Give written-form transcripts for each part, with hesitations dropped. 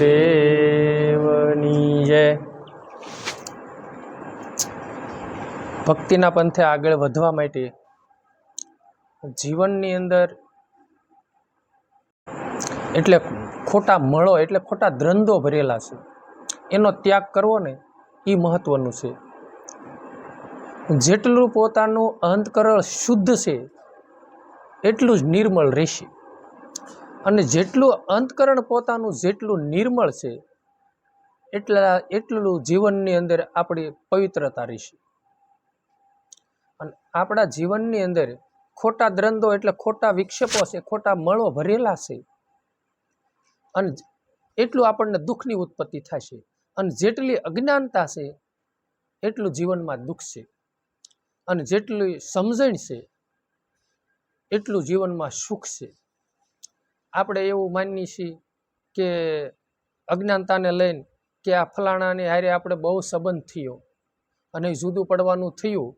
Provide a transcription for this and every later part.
ગુરુદેવની જય। ભક્તિના પંથે આગળ વધવા માટે જીવનની અંદર એટલે ખોટા મળો એટલે ખોટા દ્રંદ્વો ભરેલા છે, એનો ત્યાગ કરવો ને એ મહત્વનું છે। જેટલું પોતાનું અંતકરણ શુદ્ધ છે એટલું જ નિર્મળ રહેશે, અને જેટલું અંતકરણ પોતાનું જેટલું નિર્મળ છે એટલું જીવનની અંદર આપણી પવિત્રતા રહેશે। અને આપણા જીવનની અંદર ખોટા દ્રંદ્વો એટલે ખોટા વિક્ષેપો છે, ખોટા મળો ભરેલા છે, અને એટલું આપણને દુઃખની ઉત્પત્તિ થશે। અને જેટલી અજ્ઞાનતા છે એટલું જીવનમાં દુઃખ છે, અને જેટલી સમજણ છે એટલું જીવનમાં સુખ છે। આપણે એવું માનીએ છીએ કે અજ્ઞાનતાને લઈને કે આ ફલાણાની હારે આપણે બહુ સંબંધ થયો અને જુદું પડવાનું થયું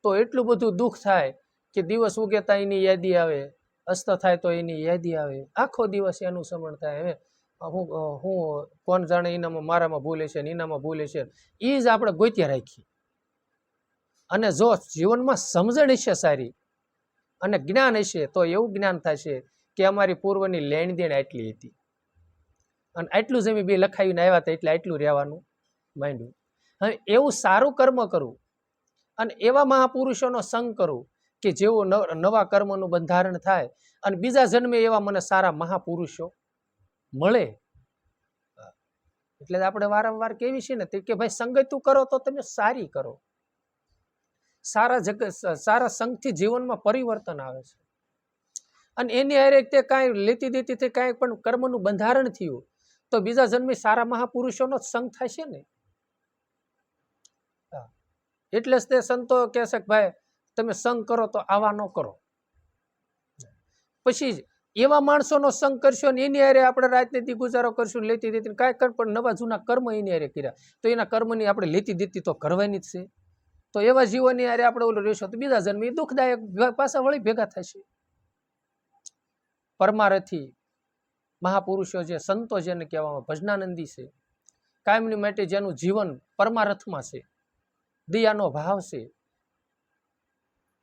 તો એટલું બધું દુઃખ થાય કે દિવસ ઉગેતા એની યાદી આવે, અસ્ત થાય તો એની યાદી આવે, આખો દિવસ એનું સ્મરણ થાય। હવે હું કોણ જાણે એનામાં મારામાં ભૂલે છે ને એનામાં ભૂલે છે, એ જ આપણે ગોત્યા રાખીએ। અને જો જીવનમાં સમજણ હશે સારી અને જ્ઞાન હશે તો એવું જ્ઞાન થશે કે અમારી પૂર્વની લેણ દેણ આટલી હતી અને આટલું જ અમે બે લખાવીને આવ્યા હતા એટલે આટલું રહેવાનું માંડ્યું। હવે એવું સારું કર્મ કરવું અને એવા મહાપુરુષોનો સંગ કરવું કે જેવો નવા કર્મનું બંધારણ થાય અને બીજા જન્મે એવા મને સારા મહાપુરુષો મળે। એટલે આપણે વારંવાર કેવી છે ને કે ભાઈ સંગતું કરો તો તમે સારી કરો, સારા સંગથી જીવનમાં પરિવર્તન આવે છે। અને એની હારે તે કાંઈ લેતી દેતીથી કાંઈ પણ કર્મનું બંધારણ થયું તો બીજા જન્મે સારા મહાપુરુષોનો જ સંગ થશે ને। એટલે જ તે સંતો કહે છે કે ભાઈ તમે સંગ કરો તો આવા ન કરો। પછી એવા માણસોનો સંગ કરશો ને એની હારે આપણે રાજનીતિ ગુજારો કરશું લેતી દેતી કાંઈ પણ નવા જૂના કર્મ એની હારે કર્યા તો એના કર્મની આપણે લેતી દેતી તો કરવાની જ છે। તો એવા જીવનની હારે આપણે ઓલું રહેશું તો બીજા જન્મે દુઃખદાયક પાછા વળી ભેગા થશે। પરમારથી મહાપુરુષો જે સંતો જેને કહેવામાં ભજનાનંદી છે, કાયમની માટે જેનું જીવન પરમારથમાં છે, દયાનો ભાવ છે,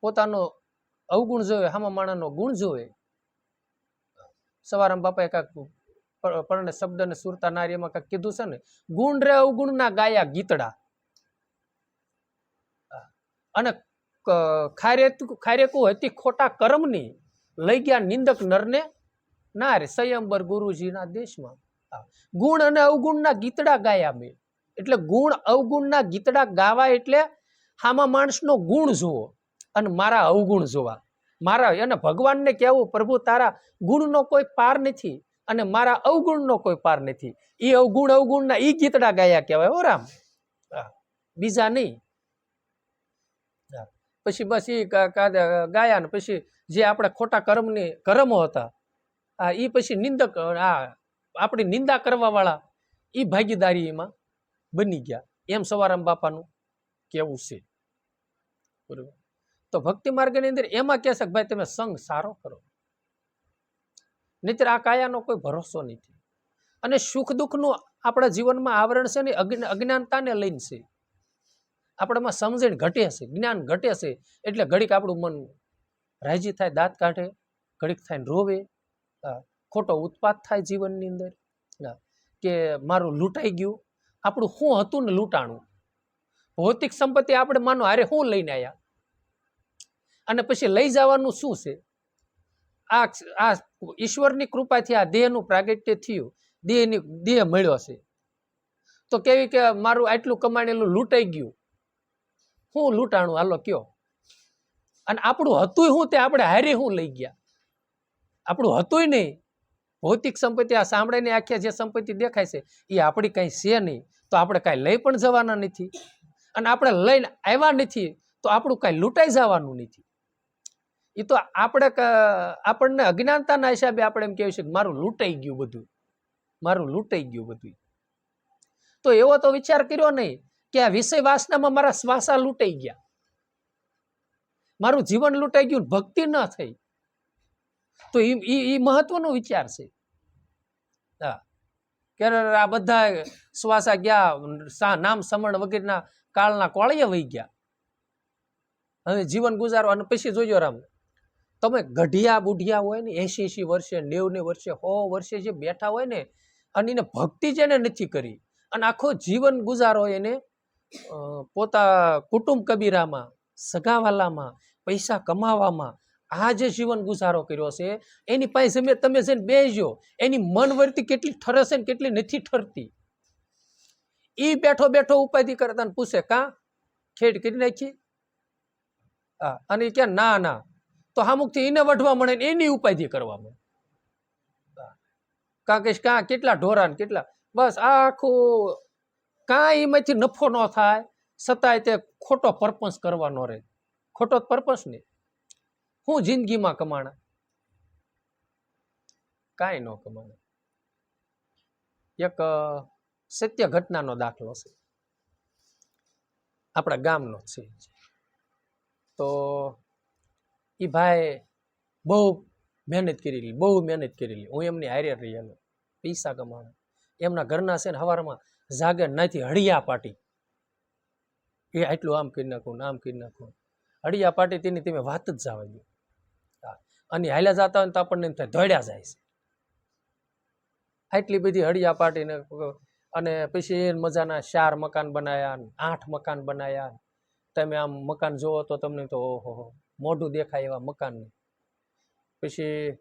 પોતાનો અવગુણ જોવે હામા માણાનો ગુણ જોવે। સવારામ બાપાએ કાંક પરણે શબ્દ ને સુરતા નારીમાં કાંક કીધું છે ને, ગુણ રે અવગુણ ના ગાયા ગીતડા, અને ખારેકું હતી ખોટા કર્મની લઈ ગયા નિંદક નરને ના રે સ્વયંબર ગુરુજીના દેશમાં। ગુણ અને અવગુણના ગીતડા ગાયા મેં, એટલે ગુણ અવગુણના ગીતડા ગાવા એટલે હામા માણસનો ગુણ જોવો અને મારા અવગુણ જોવા, મારા અને ભગવાનને કહેવું પ્રભુ તારા ગુણનો કોઈ પાર નથી અને મારા અવગુણનો કોઈ પાર નથી। એ અવગુણના એ ગીતડા ગાયા કહેવાય હો રામ, બીજા નહીં। પછી બસ એ ગાયા ને પછી જે આપણે ખોટા કર્મો હતા એ પછી નિંદક આપણી નિંદા કરવા વાળા એ ભાગીદારી એમાં બની ગયા, એમ સવારામ બાપાનું કેવું છે। બરોબર, તો ભક્તિ માર્ગની અંદર એમાં કહે છે કે ભાઈ તમે સંગ સારો કરો, નહીતર આ કાયાનો કોઈ ભરોસો નથી। અને સુખ દુઃખનું આપણા જીવનમાં આવરણ છે ને અજ્ઞાનતાને લઈને છે। આપણામાં સમજણ ઘટે છે, જ્ઞાન ઘટે છે એટલે ઘડીક આપણું મન રાજી થાય, દાંત કાઢે, ઘડીક થાય રોવે, ખોટો ઉત્પાત થાય જીવનની અંદર કે મારું લૂંટાઈ ગયું, આપણું શું હતું ને લૂંટાણું, ભૌતિક સંપત્તિ આપણે માનો હારે શું લઈને આવ્યા અને પછી લઈ જવાનું શું છે। આ ઈશ્વરની કૃપાથી આ દેહનું પ્રાગટ્ય થયું, દેહ મળ્યો છે તો કેવી કે મારું આટલું કમાણેલું લૂંટાઈ ગયું, શું લૂંટાણું હાલો કયો। અને આપણું હતું શું તે આપણે હારે શું લઈ ગયા, આપણું હતું નહીં, ભૌતિક સંપત્તિ આ સાંભળીને આખ્યા જે સંપત્તિ દેખાય છે એ આપણી કાંઈ છે નહીં, તો આપણે કાંઈ લઈ પણ જવાના નથી અને આપણે લઈને આવ્યા નથી તો આપણું કાંઈ લૂંટાઈ જવાનું નથી। એ તો આપણને અજ્ઞાનતાના હિસાબે આપણે એમ કહેવું છે કે મારું લૂંટાઈ ગયું બધું, મારું લૂંટાઈ ગયું બધું। તો એવો તો વિચાર કર્યો નહીં કે આ વિષય વાસનામાં મારા શ્વાસા લૂંટાઈ ગયા, મારું જીવન લૂંટાઈ ગયું, ભક્તિ ન થઈ, તો એ મહત્વનો વિચાર છે। હા, ક્યારે આ બધા શ્વાસા ગયા, નામ સમણ વગેરેના કાળના કોળિયા વહી ગયા. હવે જીવન ગુજારો. અને પછી જોજો રામ, તમે ગઢિયા બુઢિયા હોય ને 80 વર્ષે, 90 વર્ષે, 100 વર્ષે જે બેઠા હોય ને, અને એને ભક્તિ જેને નથી કરી, અને આખો જીવન ગુજારો એને પોતા કુટુંબ કબીરામાં, સગાવાલામાં, પૈસા કમાવામાં આ જે જીવન ગુજારો કર્યો છે, એની પાસે તમે જઈને બેસજો, એની મન વર્તી કેટલી ઠરશે ને કેટલી નથી ઠરતી. એ બેઠો બેઠો ઉપાધિ કરતા ને પૂછે, કા ખેડ કરી નાખી? હા. અને એ ક્યાં ના ના, તો હામુખથી એને વઢવા મળે ને એની ઉપાધિ કરવા મળે. કા કહીશ કા કેટલા ઢોરા ને કેટલા, બસ આખું કાંઈ એમાંથી નફો ન થાય છતાંય તે ખોટો પરપંચ કરવાનો રહે. ખોટો પરપંચ ને હું જિંદગીમાં કમાણા કાંઈ ન કમાણા. એક સત્ય ઘટનાનો દાખલો છે, આપણા ગામનો છે. તો એ ભાઈ બહુ મહેનત કરેલી, બહુ મહેનત કરેલી. હું એમની હારે રહેલો, પૈસા કમાણા. એમના ઘરના છે ને સવારમાં જાગે નાથી હળિયા પાટી, એ આટલું આમ કરી નાખું, આમ કરી નાખું, હળિયા પાટી તેની તમે વાત જ જવા દો. અને હાલ્યા જતા હોય ને તો આપણને એમ થાય દોડ્યા જાય છે. આટલી બધી હળિયા પાટીને, અને પછી એ મજાના 4 મકાન બનાવ્યા, 8 મકાન બનાવ્યા. તમે આમ મકાન જોવો તો તમને તો ઓહો મોઢું દેખાય એવા મકાનને. પછી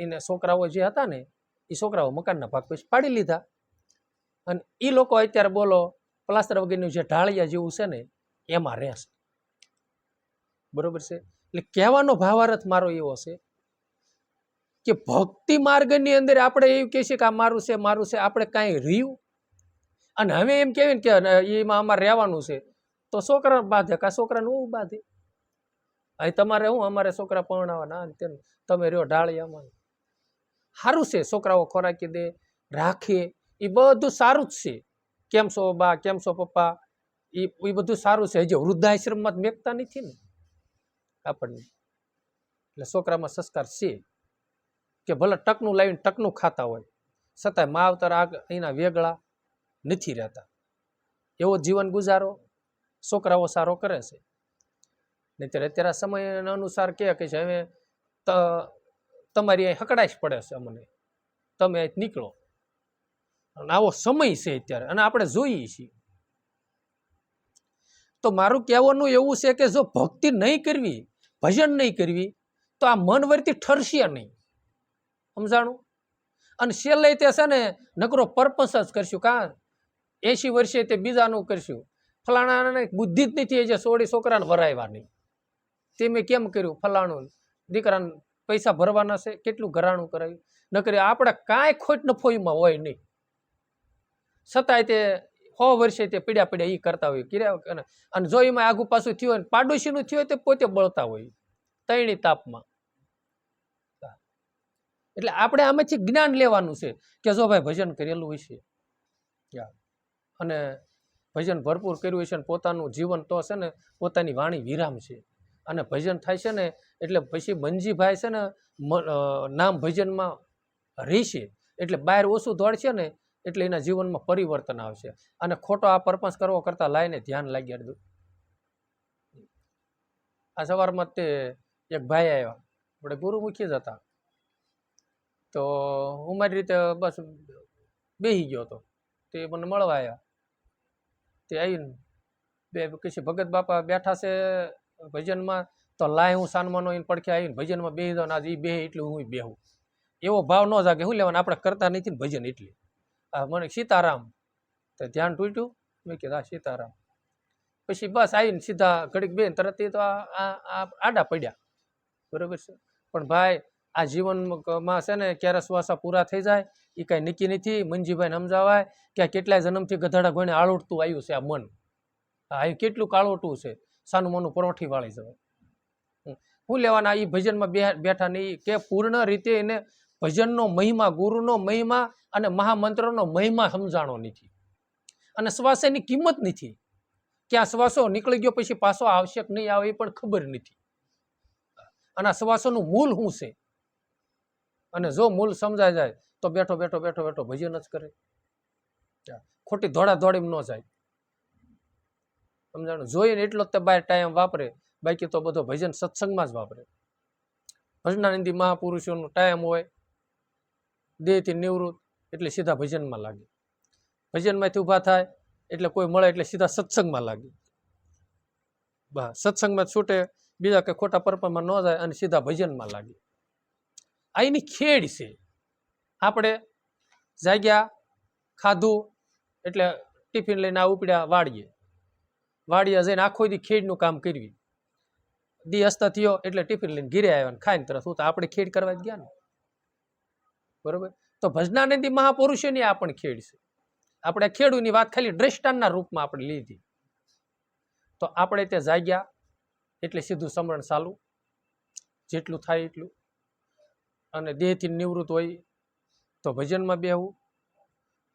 એને છોકરાઓ જે હતા ને, એ છોકરાઓ મકાનના ભાગ પછી પાડી લીધા. અને એ લોકો અત્યારે બોલો પ્લાસ્ટર વગેરેનું જે ઢાળિયા જેવું છે ને એમાં રહેશે. બરોબર છે. એટલે કહેવાનો ભાવાર્થ મારો એવો છે કે ભક્તિ માર્ગની અંદર આપણે એવું કહે છે કે આ મારું છે, મારું છે, આપણે કાંઈ રહ્યું. અને હવે એમ કહેવાય ને કે એમાં અમારે રહેવાનું છે, તો છોકરા બાંધે કા છોકરાને હું બાંધે. અહીં તમારે હું અમારે છોકરા પરણાવવાના, તમે રહ્યો ઢાળિયામાં. સારું છે, છોકરાઓ ખોરાકી દે, રાખે, એ બધું સારું જ છે. કેમ છો બા, કેમ છો પપ્પા, એ બધું સારું છે. હજી વૃદ્ધાશ્રમમાં મેકતા નથી ને આપણને. એટલે છોકરામાં સંસ્કાર છે કે ભલે ટકનું લાવીને ટકનું ખાતા હોય, છતાંય માવતર એના વેગળા નથી રહેતા. એવો જીવન ગુજારો છોકરાઓ સારો કરે છે. નહીંતર અત્યારે સમય અનુસાર કે છે હવે તમારી અહીં હકડાશ પડે છે અમને, તમે અહીં નીકળો. અને આવો સમય છે અત્યારે, અને આપણે જોઈએ છીએ. તો મારું કહેવાનું એવું છે કે જો ભક્તિ નહીં કરવી, ભજન નહીં કરવી, તો આ મન વર્તી ઠરશે નહીં. સમજાણું? અને છેલ્લે તે છે ને નકરો પરપંચ જ કરશું. કાં 80 વર્ષે તે બીજાનું કરશું. ફલાણાને બુદ્ધિ જ નથી, જે સોળી છોકરાને વરાવ્યા નહીં. તે મેં કેમ કર્યું? ફલાણું દીકરાને પૈસા ભરવાના છે, કેટલું ઘરાણું કરાવ્યું. નકરી આપણે કાંઈ ખોટ નફો એમાં હોય નહીં, છતાંય તે 100 વર્ષે તે પીડ્યા પીડ્યા એ કરતા હોય કિર્યા. અને જો એમાં આગુ પાછું થયું હોય, પાડોશીનું થયું હોય તે પોતે બળતા હોય તૈણી તાપમાં. એટલે આપણે આમાંથી જ્ઞાન લેવાનું છે કે જો ભાઈ ભજન કરેલું હોય છે અને ભજન ભરપૂર કર્યું હોય છે, ને પોતાનું જીવન તો છે ને પોતાની વાણી વિરામ છે. અને ભજન થાય છે ને એટલે પછી બંજીભાઈ છે ને નામ ભજનમાં રહેશે, એટલે બહાર ઓછું દોડશે ને એટલે એના જીવનમાં પરિવર્તન આવશે. અને ખોટો આ પરપંચ કરવો કરતા લાઈને ધ્યાન લાગી દઉં. આ સવારમાં તે એક ભાઈ આવ્યા, આપણે ગુરુમુખી જ હતા. તો હું મારી રીતે બસ બેસી ગયો હતો. તે મને મળવા આવ્યા. તે આવીને બે કશી ભગત બાપા બેઠા છે ભજનમાં, તો લાય હું સાનમાનો એને પડખે આવીને ભજનમાં બેસી દઉં. આજે એ બે એટલું હું બેહું. એવો ભાવ ન જાગે. શું લેવાનું, આપણે કરતા નથી ને ભજન એટલે. હા મને સીતારામ, તો ધ્યાન તૂટ્યું. મેં કીધું હા સીતારામ. પછી બસ આવીને સીધા ઘડીક બે તરત તો આડા પડ્યા. બરોબર છે. પણ ભાઈ આ જીવનમાં છે ને ક્યારે શ્વાસા પૂરા થઈ જાય એ કાંઈ નક્કી નથી. મંજીભાઈને સમજાવાય કે કેટલાય જન્મથી ગધાડા ગોઈને આળોટતું આવ્યું છે આ મન. હા એ કેટલું કાળોટું છે, સાનું મનું પરોઠી વાળી જવાય. શું લેવાના એ ભજનમાં બેઠા નહીં કે પૂર્ણ રીતે એને ભજનનો મહિમા, ગુરુનો મહિમા અને મહામંત્રનો મહિમા સમજાણો નથી. અને શ્વાસની કિંમત નથી કે આ શ્વાસો નીકળી ગયો પછી પાછો આવશે કે નહીં આવે એ પણ ખબર નથી. અને આ શ્વાસોનું મૂળ શું છે, અને જો મૂળ સમજાઈ જાય તો બેઠો બેઠો બેઠો બેઠો ભજન જ કરે, ખોટી દોડા દોડી ન જાય. સમજાણું? જોઈને એટલો જ તે બહાર ટાઈમ વાપરે, બાકી તો બધો ભજન સત્સંગમાં જ વાપરે. ભજનાનંદી મહાપુરુષોનો ટાઈમ હોય દેહથી નિવૃત્ત એટલે સીધા ભજનમાં લાગે, ભજનમાંથી ઊભા થાય એટલે કોઈ મળે એટલે સીધા સત્સંગમાં લાગે. બસ સત્સંગમાં છૂટે, બીજા કે ખોટા પરપરમાં ન જાય અને સીધા ભજનમાં લાગે. આ એની ખેડ છે. આપણે જાગ્યા, ખાધું એટલે ટિફિન લઈને આ ઉપડ્યા વાડીએ જઈને આખો દી ખેડનું કામ કરવી. દી હસ્તા થયો એટલે ટિફિન લઈને ઘીરે આવ્યા, ખાઈને તરત હું તો આપણે ખેડ કરવા જ ગયા ને. બરોબર? તો ભજનાનંદી મહાપુરુષોની આ પણ ખેડ છે. આપણે ખેડૂની વાત ખાલી દ્રષ્ટાંતના રૂપમાં આપણે લીધી. તો આપણે તે જાગ્યા એટલે સીધું સમરણ ચાલુ, જેટલું થાય એટલું. અને દેહથી નિવૃત્ત હોય તો ભજનમાં બેહવું,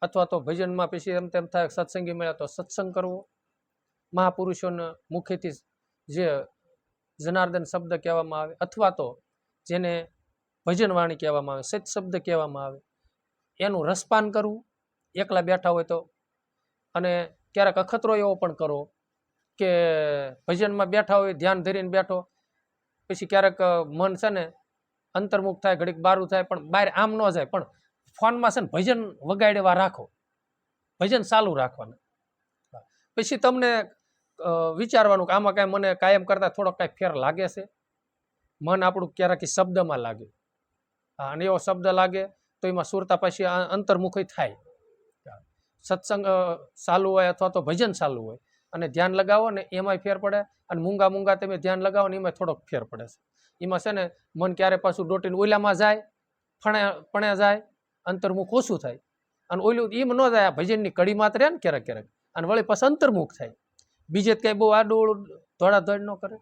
અથવા તો ભજનમાં પછી એમ તેમ થાય સત્સંગી મળ્યા તો સત્સંગ કરવો. મહાપુરુષોના મુખેથી જે જનાર્દન શબ્દ કહેવામાં આવે, અથવા તો જેને ભજનવાણી કહેવામાં આવે, સત શબ્દ કહેવામાં આવે, એનું રસપાન કરવું એકલા બેઠા હોય તો. અને ક્યારેક અખતરો એવો પણ કરો કે ભજનમાં બેઠા હોય, ધ્યાન ધરીને બેઠો, પછી ક્યારેક મન છે ને અંતર્મુખ થાય, ઘડીક બારું થાય, પણ બહાર આમ ન જાય, પણ ફોનમાં છે ને ભજન વગાડેવા રાખો, ભજન ચાલુ રાખવાના. પછી તમને વિચારવાનું કે આમાં કાંઈ મને કાયમ કરતાં થોડોક કાંઈ ફેર લાગે છે. મન આપણું ક્યારેક શબ્દમાં લાગે, અને એવો શબ્દ લાગે તો એમાં સુરતા પછી અંતર્મુખી થાય. સત્સંગ ચાલુ હોય અથવા તો ભજન ચાલુ હોય અને ધ્યાન લગાવો ને એમાંય ફેર પડે, અને મૂંગા તમે ધ્યાન લગાવો ને એમાં થોડોક ફેર પડે છે. એમાં છે ને મન ક્યારે પાછું દોટીને ઓલામાં જાય, ફણે જાય, અંતર્મુખ ઓછું થાય. અને ઓલું એમ ન જાય, આ ભજનની કડી માત્ર રહે ને ક્યારેક ક્યારેક, અને વળી પાછું અંતર્મુખ થાય. બીજે જ કાંઈ બહુ આડું ધોળાધોળ ન કરે.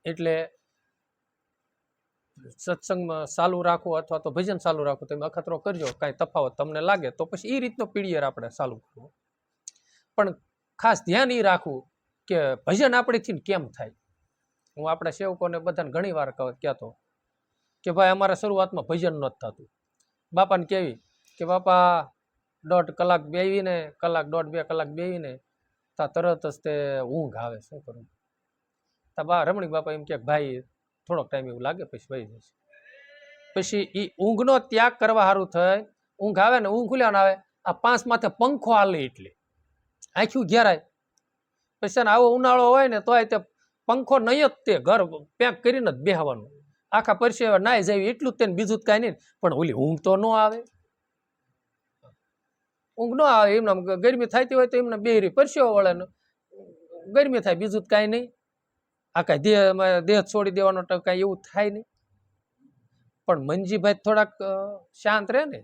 એટલે સત્સંગમાં ચાલુ રાખો અથવા તો ભજન ચાલુ રાખો, તમે અખતરો કરજો, કાંઈ તફાવત તમને લાગે તો પછી એ રીતનો પીડીયર આપણે ચાલુ કરવો. પણ ખાસ ધ્યાન એ રાખવું કે ભજન આપણેથી કેમ થાય. હું આપણા સેવકોને બધાને ઘણી વાર કહેતો કે ભાઈ અમારે શરૂઆતમાં ભજન નહોતું થતું. બાપાને કેવી કે બાપા 1.5 કલાક બેવીને, કલાક 1.5-2 કલાક બેવીને તા તરત જ તે ઊંઘ આવે, શું કરું? તા રમણીક બાપા એમ કે ભાઈ થોડોક ટાઈમ એવું લાગે પછી વહી જશે. પછી એ ઊંઘનો ત્યાગ કરવા સારું થાય. ઊંઘ આવે ને, ઊંઘ ખુલ્યા આવે, આ 5 માથે પંખો હાલે એટલે આંખ્યું ઘેરાય. પછી આવો ઉનાળો હોય ને તોય તે પંખો નહીં જ, તે ઘર પેક કરીને જ બેહવાનું, આખા પરસેવે નાઈ જાય એટલું જ તેને, બીજું જ કાંઈ નહીં. પણ ઓલી ઊંઘ તો ન આવે, ઊંઘ ન આવે. એમને ગરમી થતી હોય તો એમને બેહરી પરસેવો વળે ને ગરમી થાય, બીજું જ કાંઈ નહીં. આ કાંઈ દેહ છોડી દેવાનો કાંઈ એવું થાય નહીં. પણ મંજીભાઈ થોડાક શાંત રહે ને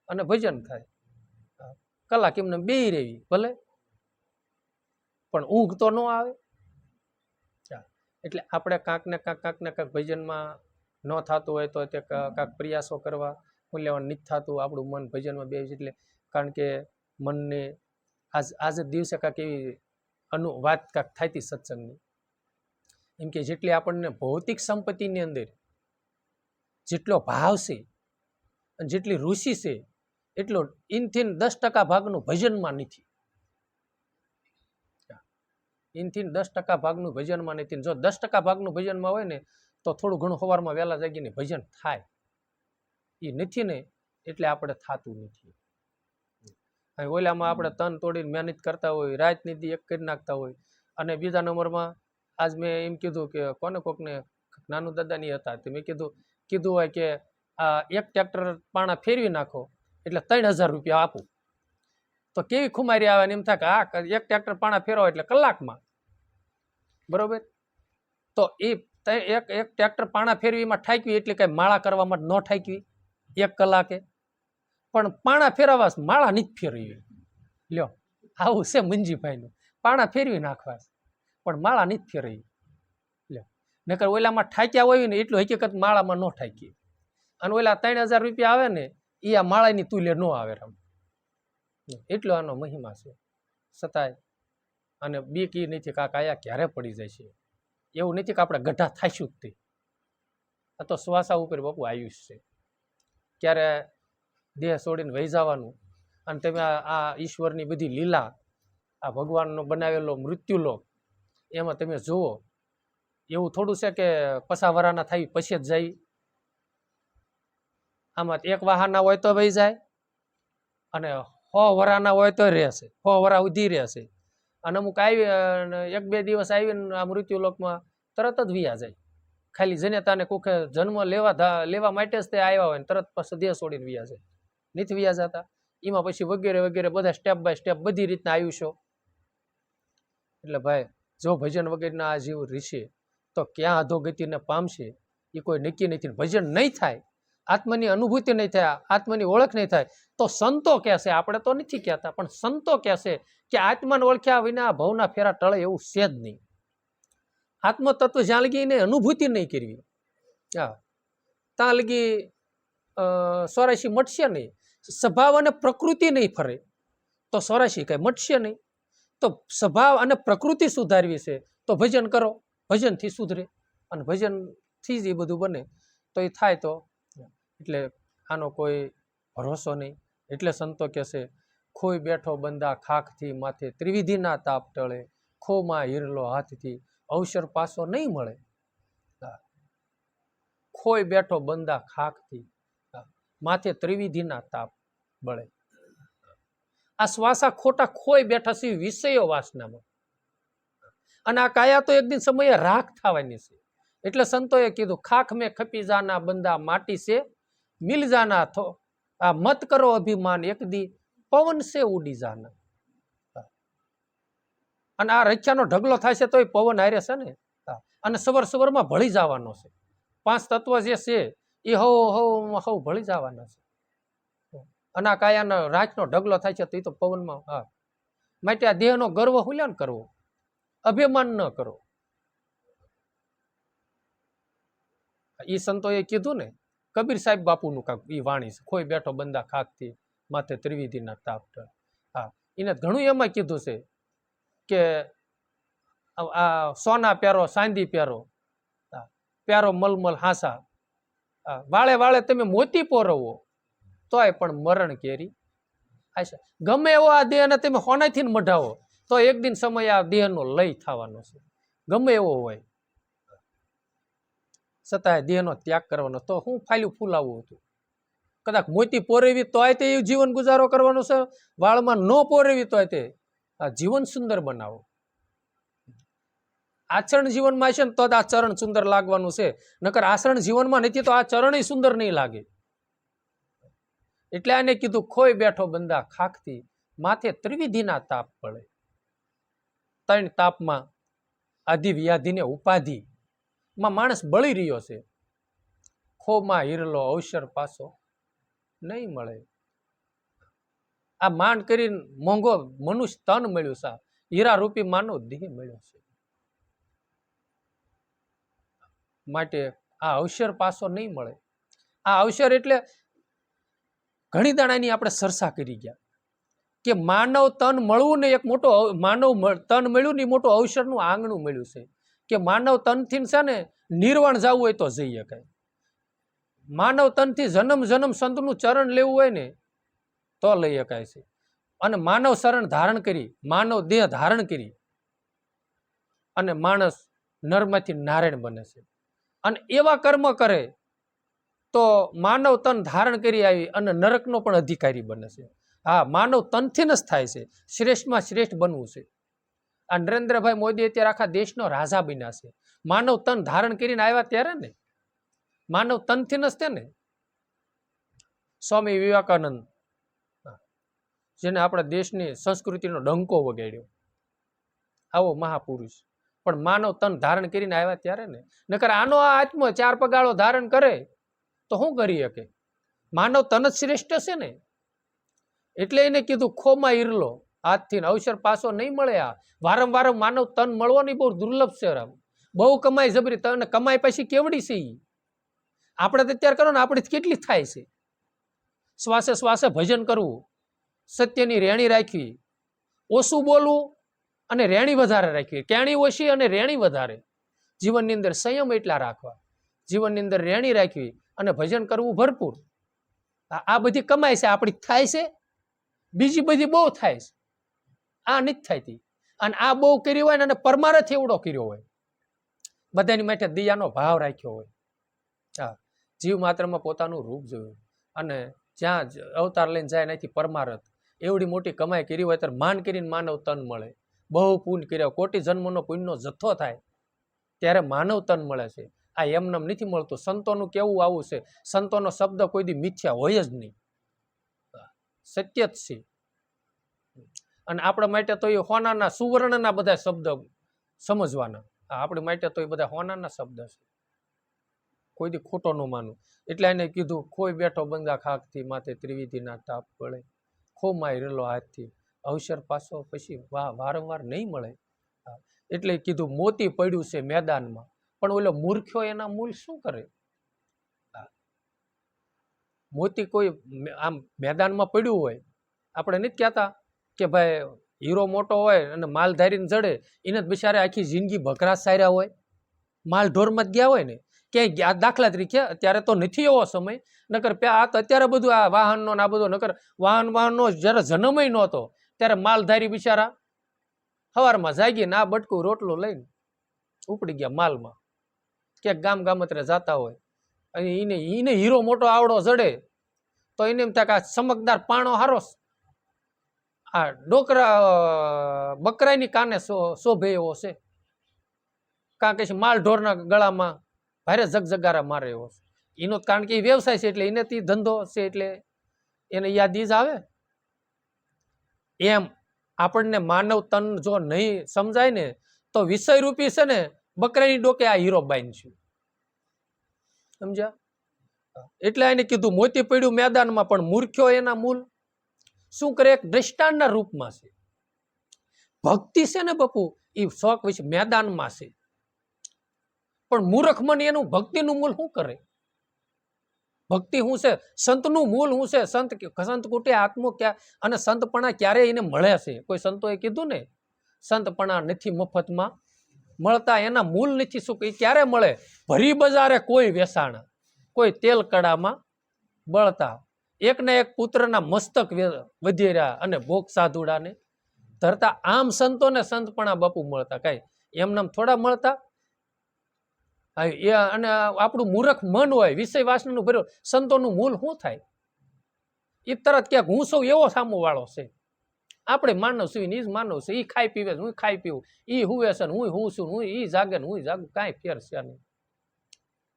અને ભજન થાય, કલાક એમને બેહી રહેવી ભલે, પણ ઊંઘ તો ન આવે. એટલે આપણે કાંક ને કાંક ભજનમાં ન થતું હોય તો તે કાંક પ્રયાસો કરવા. મૂલ્યવાન નથી થતું આપણું મન ભજનમાં બેસે એટલે, કારણ કે મનને આજ દિવસે કાંક એવી વાત કાંક થતી સત્સંગની, એમ કે જેટલી આપણને ભૌતિક સંપત્તિની અંદર જેટલો ભાવ છે અને જેટલી રુચિ છે એટલો ઇનથી 10% ભાગનું ભજનમાં નથી. ઇનથી 10% ભાગનું ભજનમાં નથી. જો 10% ભાગનું ભજનમાં હોય ને તો થોડું ઘણું સવારમાં વહેલા જાગીને ભજન થાય. એ નથી ને એટલે આપણે થતું નથી. ઓલામાં આપણે તન તોડીને મહેનત કરતા હોય, રાતની દી એક કરી નાખતા હોય. અને બીજા નંબરમાં આજ મેં એમ કીધું કે કોકને નાનું દાદાની હતા, તે મેં કીધું હોય કે આ એક ટ્રેક્ટર પાણા ફેરવી નાખો એટલે 3000 રૂપિયા આપું. તો કેવી ખુમારી આવે ને એમ થાય કે આ એક ટ્રેક્ટર પાણા ફેરવો એટલે કલાકમાં, બરોબર? તો એ એક ટ્રેક્ટર પાણા ફેરવીમાં ઠાકવી એટલે કઈ માળા કરવામાં ન ઠાકવી 1 કલાકે, પણ પાણા ફેરવવા માળા નથી ફેરવી. લ્યો આવું છે મંજીભાઈનું, પાણા ફેરવી નાખવા પણ માળા નથી ફેરવી. લ્યો નકર ઓલામાં ઠાક્યા હોય ને એટલું હકીકત માળામાં ન ઠાકીએ. અને ઓલા 3000 રૂપિયા આવે ને એ આ માળાની તુલ્ય ન આવે. રમ એટલો આનો મહિમા છે. છતાંય અને બીક એ નથી કાંક આયા ક્યારે પડી જાય છે, એવું નથી કે આપણે ગઢા થાશું જ તે. આ તો શ્વાસા ઉપર બાપુ આયુષ્ય છે. ક્યારે દેહ છોડીને વહી જવાનું, અને તમે આ ઈશ્વરની બધી લીલા, આ ભગવાનનો બનાવેલો મૃત્યુલોક, એમાં તમે જુઓ. એવું થોડું છે કે પસાવરાના થાય પછી જ જાય. આમાં એક વાહના હોય તો વહી જાય, અને 100 વરાના હોય તો રહેશે, 100 વરા ઉધી રહેશે. અને અમુક આવી 1-2 દિવસ આવીને આ મૃત્યુલોકમાં તરત જ વિયા જાય. ખાલી જનેતાને કુખે જન્મ લેવા માટે જ તે આવ્યા હોય ને તરત પછી દેહ છોડીને વિયા જાય, નથી વિયા જતા. એમાં પછી વગેરે વગેરે બધા સ્ટેપ બાય સ્ટેપ બધી રીતના આયુષ્યો. એટલે ભાઈ, જો ભજન વગેરેના આ જીવ રીશે તો ક્યાં અધોગતિને પામશે એ કોઈ નક્કી નથી. ભજન નહીં થાય, આત્માની અનુભૂતિ નહીં થાય, આત્માની ઓળખ નહીં થાય, તો સંતો કહેશે, આપણે તો નથી કહેતા, પણ સંતો કહેશે કે આત્માને ઓળખ્યા વિના ભવના ફેરા ટળે એવું છે જ નહીં. આત્મતત્વ જ્યાં લગી એને અનુભૂતિ નહીં કરવી, ત્યાં લગી 84 મટશે નહીં. સ્વભાવ અને પ્રકૃતિ નહીં ફરે તો 84 કઈ મટશે નહીં. તો સ્વભાવ અને પ્રકૃતિ સુધારવી છે તો ભજન કરો, ભજનથી સુધરે, અને ભજનથી જ એ બધું બને તો એ થાય. તો એટલે આનો કોઈ ભરોસો નહીં. એટલે સંતો કહેશે, ખોઈ બેઠો બંદા ખાખથી માથે ત્રિવિધિના તાપ ટળે, ખોમાં હિરલો હાથથી અવસર પાસો નહીં મળે. ખોઈ બેઠો બંદા ખાખથી માથે ત્રિવિધિના તાપ બળે. આ શ્વાસા ખોટા ખોઈ બેઠા છે વિષયો વાસનામાં, અને આ કાયા તો એક દિન સમયે રાખ થવાની છે. એટલે સંતોએ કીધું, ખાખ મેં ખપી જાના બંદા માટી છે મિલ જાના થો, આ મત કરો અભિમાન એક દી પવન સે ઉડી જાના. અને આ રચ્યાનો ઢગલો થાય છે તો એ પવન હારે છે ને, અને સવાર સવારમાં ભળી જવાનો છે. 5 તત્વ જે છે એ હવ ભળી જવાના છે. અને આ કાયાનો રાતનો ઢગલો થાય છે તો એ તો પવનમાં. માટે આ દેહનો ગર્વ હુલ્યા ન કરવો, અભિમાન ન કરો. એ સંતોએ કીધું ને, કબીર સાહેબ બાપુનું કાંક એ વાણી છે, ખોઈ બેઠો બંદા ખાખથી માથે ત્રિવિધિના તાપ ટળે. એને ઘણું એમાં કીધું છે કે આ સોના પ્યારો ચાંદી પ્યારો, પ્યારો મલમલ હાસા, વાળે વાળે તમે મોતી પોરવો તોય પણ મરણ કેરી આશા. ગમે એવો આ દેહને તમે હોનાથી મઢાવો તો એક દિન સમય આ દેહનો લય થવાનો છે, ગમે એવો હોય. છતાંય દેહનો ત્યાગ કરવાનો. તો હું ફાલ્યું ફૂલાવવું હતું. કદાચ મોતી પોરેવી તોય તે જીવન ગુજારો કરવાનો છે, વાળમાં ન પોરેવી તોય તે આ જીવન સુંદર બનાવો. આચરણ જીવનમાં છે ને તો જ આ ચરણ સુંદર લાગવાનું છે, નકર આચરણ જીવનમાં નથી તો આ ચરણ સુંદર નહીં લાગે. એટલે આને કીધું, ખોઈ બેઠો બંદા ખાખથી માથે ત્રિવિધિના તાપ પડે. 3 તાપમાં આધિ વ્યાધિને ઉપાધિ માં માણસ બળી રહ્યો છે. ખોમાં હિરલો અવસર પાછો નહીં મળે. આ માંડ કરીને મોંઘો મનુષ્ય તન મળ્યું છે, હીરા રૂપી માનવ દેહ મળ્યો છે. માટે આ અવસર પાછો નહીં મળે. આ અવસર એટલે ઘણી દાણાની આપણે ચર્ચા કરી ગયા કે માનવ તન મળવું ને એક મોટો માનવ તન મળ્યું ને મોટું અવસરનું આંગણું મળ્યું છે. કે માનવ તનથી છે ને નિર્વાણ જવું હોય તો જઈ શકાય. માનવ તનથી જન્મ જન્મ સંતનું ચરણ લેવું હોય ને તો લઈ શકાય છે. અને માનવ શરણ ધારણ કરી, માનવ દેહ ધારણ કરી અને માણસ નરમાંથી નારાયણ બને છે. અને એવા કર્મ કરે તો માનવ તન ધારણ કરી આવી અને નરકનો પણ અધિકારી બને છે. હા, માનવ તનથી જ થાય છે. શ્રેષ્ઠમાં શ્રેષ્ઠ બનવું છે. આ નરેન્દ્રભાઈ મોદી અત્યારે આખા દેશનો રાજા બન્યા છે. માનવ તન ધારણ કરીને આવ્યા ત્યારે ને, માનવ તનથી નસતે ને. સ્વામી વિવેકાનંદ, જેને આપણા દેશની સંસ્કૃતિનો ડંકો વગાડ્યો, આવો મહાપુરુષ, પણ માનવ તન ધારણ કરીને આવ્યા ત્યારે ને. નકર આનો આ આત્મ 4 પગાળો ધારણ કરે તો શું કરી શકે? માનવ તન જ શ્રેષ્ઠ છે ને. એટલે એને કીધું, ખોમાં ઈરલો હાથથી અવસર પાછો નહીં મળે. આ વારંવાર માનવ તન મળવાની બહુ દુર્લભ છે. બહુ કમાઈ જબરી, તને કમાઈ પછી કેવડી છે. આપણે તો અત્યારે કરો ને, આપણે કેટલી થાય છે. શ્વાસે શ્વાસે ભજન કરવું, સત્યની રેણી રાખવી, ઓછું બોલવું અને રેણી વધારે રાખવી, કેણી ઓછી અને રેણી વધારે. જીવનની અંદર સંયમ એટલા રાખવા જીવનની અંદર રેણી રાખવી અને ભજન કરવું ભરપૂર. આ બધી કમાય છે આપણી થાય છે, બીજી બધી બહુ થાય છે, આ નથી થતી. અને આ બહુ કરી હોય ને અને પરમારથ એવડો કર્યો હોય, બધાની માટે દયાનો ભાવ રાખ્યો હોય. હા, જીવ માત્રમાં પોતાનું રૂપ જોયું અને જ્યાં અવતાર લઈને જાય નથી પરમારથ, એવડી મોટી કમાઈ કરી હોય ત્યારે માન કરીને માનવ તન મળે. બહુ પુણ્ય કર્યા, કોટી જન્મનો પુણ્યનો જથ્થો થાય ત્યારે માનવ તન મળે છે. આ એમનેમ નથી મળતું. સંતોનું કેવું આવું છે, સંતોનો શબ્દ કોઈ દી મિથ્યા હોય જ નહીં, સત્ય જ છે. અને આપણા માટે તો એ હોનાના સુવર્ણના બધા શબ્દ સમજવાના. આપણી માટે તો એ બધા હોનાના શબ્દ છે, કોઈ દી ખોટો ન માનું. એટલે એને કીધું, ખોઈ બેઠો બંગા ખાકથી માથે ત્રિવિધિના તાપ પડે, ખો માય રેલો હાથથી અવસર પાછો પછી વારંવાર નહીં મળે. એટલે કીધું મોતી પડ્યું છે મેદાનમાં, પણ ઓલો મૂર્ખ્યો એના મૂલ શું કરે? મોતી કોઈ આમ મેદાનમાં પડ્યું હોય, આપણે નથી કહેતા કે ભાઈ હીરો મોટો હોય અને માલ ધારીને જડે, એને જ બિચારે આખી જિંદગી ભકરા સાર્યા હોય, માલ ઢોરમાં જ ગયા હોય ને ક્યાંય. આ દાખલા તરીકે અત્યારે તો નથી એવો સમય, નકર આ તો અત્યારે બધું આ વાહનનો આ બધો, નકર વાહનનો જ્યારે જન્મય નહોતો ત્યારે માલધારી બિચારા સવારમાં જાગીને આ બટકું રોટલું લઈને ઉપડી ગયા માલમાં, ક્યાંક ગામત્રે જતા હોય. અને એને હીરો મોટો આવડો જડે તો એને એમ થાય કે આ ચમકદાર પાણો હારો, આ ડોકરા બકરાની કાને શોભે એવો છે, કારણ કે માલ ઢોરના ગળામાં ભારે જગજગારા મારે એવો છે. એનો કારણ કે એ વ્યવસાય છે એટલે એને ધંધો છે એટલે એને યાદ જ આવે. એમ આપણને માનવ તન જો નહીં સમજાય ને તો વિષય રૂપી છે ને બકરાની ડોકે આ હીરો બાંધશું, સમજ્યા? એટલે એને કીધું મોતી પડ્યું મેદાનમાં, પણ મૂર્ખ્યો એના મૂલ શું કરે? એક દ્રષ્ટાંતના રૂપમાં છે. ભક્તિ છે ને બપુ, એ શોખ વિશે મેદાનમાં છે, પણ મૂર્ખ મન એનું ભક્તિનું મૂલ શું કરે? ભક્તિ શું છે? સંતનું મૂળ શું છે? સંત કુટે આત્મો ક્યાં, અને સંતપણા ક્યારે એને મળે છે? કોઈ સંતોએ કીધું ને સંતપણા નથી મફતમાં મળતા, એના મૂળ નથી. શું એ ક્યારે મળે? ભરી બજારે કોઈ વેસાણ, કોઈ તેલ કડામાં બળતા, એકના એક પુત્રના મસ્તક વધેર્યા અને ભોગ સાધુડાને ધરતા. આમ સંતોને સંતપણા બાપુ મળતા, કઈ એમનામ થોડા મળતા. અને આપણું મૂર્ખ મન હોય, વિષય વાસનાનું ભર્યું, સંતોનું મૂળ શું થાય? એ તરત ક્યાંક હું સૌ એવો સામો વાળો છે, આપણે માનવ છું ને, એ જ માનવ છે. એ ખાઈ પીવે હું ખાઈ પીવું, એ હુવે છે હું હું છું, હું એ જાગે ને હું જાગું, કાંઈ ફેર છે નહીં.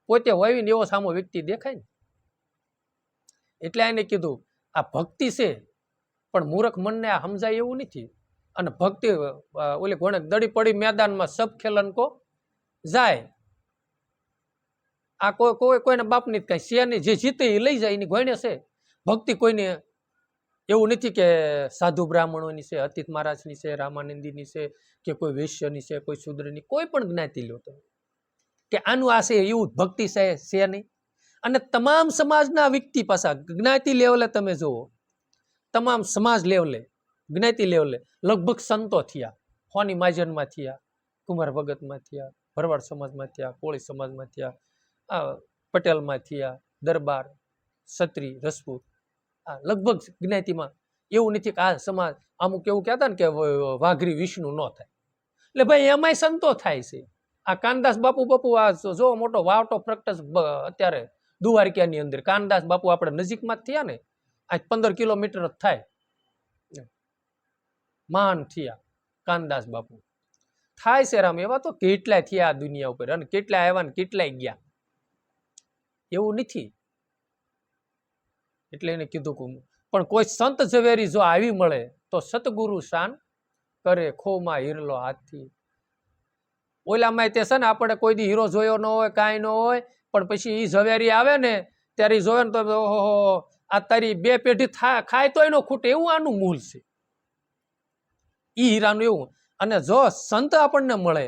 પોતે હોય ને એવો સામો વ્યક્તિ દેખાય ને. એટલે એને કીધું આ ભક્તિ છે, પણ મૂર્ખ મનને આ સમજાય એવું નથી. અને ભક્તિ ઓલી કોણે દડી પડી મેદાનમાં સબ ખેલન કો જાય. આ કોઈના બાપની કઈ છે નહીં, જે જીતે એ લઈ જાય એની ગોયને છે. ભક્તિ કોઈને એવું નથી કે સાધુ બ્રાહ્મણોની છે, અતીત મહારાજની છે, રામાનંદીની છે, કે કોઈ વૈશ્યની છે, કોઈ શૂદ્રની, કોઈ પણ જ્ઞાતિ લો તો કે આનું આ છે એવું ભક્તિ છે નહીં. અને તમામ સમાજના વ્યક્તિ પાછા જ્ઞાતિ લેવલે તમે જુઓ, તમામ સમાજ લેવલે, જ્ઞાતિ લેવલે લગભગ સંતો થયા. હોની મહાજનમાં થયા, કુમાર ભગતમાં થયા, ભરવાડ સમાજમાં થયા, કોળી સમાજમાં થયા, પટેલમાં થયા, દરબાર, ક્ષત્રિય, રજપૂત, લગભગ જ્ઞાતિમાં. એવું નથી કે આ સમાજ અમુક એવું કહેતા ને કે વાઘરી વિષ્ણુ ન થાય. એટલે ભાઈ એમાંય સંતો થાય છે. આ કાનદાસ બાપુ આ જો મોટો વાવટો પ્રગટ અત્યારે દુવારકાની અંદર કાનદાસ બાપુ આપણે નજીકમાં જ થયા ને, આ 15 કિલોમીટર જ થાય, મહાન થયા કાનદાસ બાપુ. થાય છે રામ, એવા તો કેટલાય થયા આ દુનિયા ઉપર, અને કેટલાય આવ્યા ને કેટલાય ગયા, એવું નથી. એટલે એને કીધું પણ કોઈ સંત ઝવેરી જો આવી મળે તો સતગુરુ શાન કરે, ખોમાં હીરલો હાથથી. ઓલામાં તે છે ને આપણે કોઈ દી હીરો જોયો ન હોય, કાંઈ ન હોય, પણ પછી એ ઝવેરી આવે ને ત્યારે એ જોવે ને તો ઓહો આ તારી 2 પેઢી ખાય તો એનો ખૂટે, એવું આનું મૂળ છે ઈ હીરાનું એવું. અને જો સંત આપણને મળે,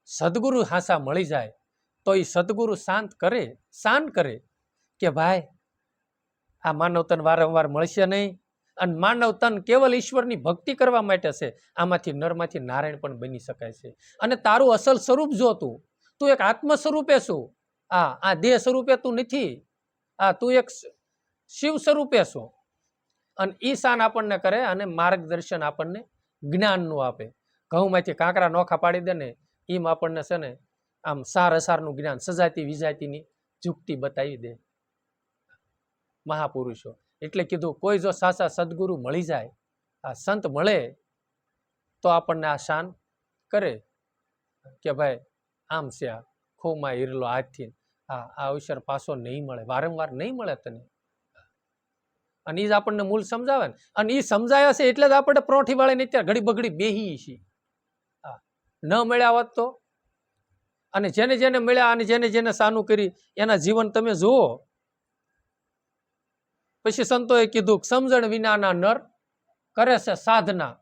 સદગુરુ હાસા મળી જાય તો એ સદગુરુ શાંત કરે કે ભાઈ આ માનવ તન વારંવાર મળશે નહીં, અને માનવ તન કેવલ ઈશ્વરની ભક્તિ કરવા માટે છે. આમાંથી નરમાંથી નારાયણ પણ બની શકાય છે. અને તારું અસલ સ્વરૂપ જોતું તું એક આત્મ સ્વરૂપે છું, આ દેહ સ્વરૂપે તું નથી, તું એક શિવ સ્વરૂપે છો. અને ઈ શાન આપણને કરે અને માર્ગદર્શન આપણને જ્ઞાનનું આપે. ઘઉંમાંથી કાંકરા નોખા પાડી દે ને એમ આપણને છે ને આમ સાર અસારનું જ્ઞાન, સજાતી વિજાતીની જુક્તિ બતાવી દે મહાપુરુષો. એટલે કીધું કોઈ જો સાચા સદગુરુ મળી જાય, આ સંત મળે તો આપણને આ શાન કરે કે ભાઈ આમ છે, આ ખોમાં હીરલો હાથથી, આ અવસર પાછો નહીં મળે, વારંવાર નહીં મળે તને. અને એ જ આપણને મૂળ સમજાવે ને. અને એ સમજાયા છે એટલે જ આપણે પ્રોઠી વાળીને અત્યારે ઘડી બગડી બેહી છીએ. ન મળ્યા હોત તો, અને જેને જેને મળ્યા અને જેને જેને સાનું કરી એના જીવન તમે જુઓ. પછી સંતોએ કીધું સમજણ વિનાના નર કરે છે સાધના,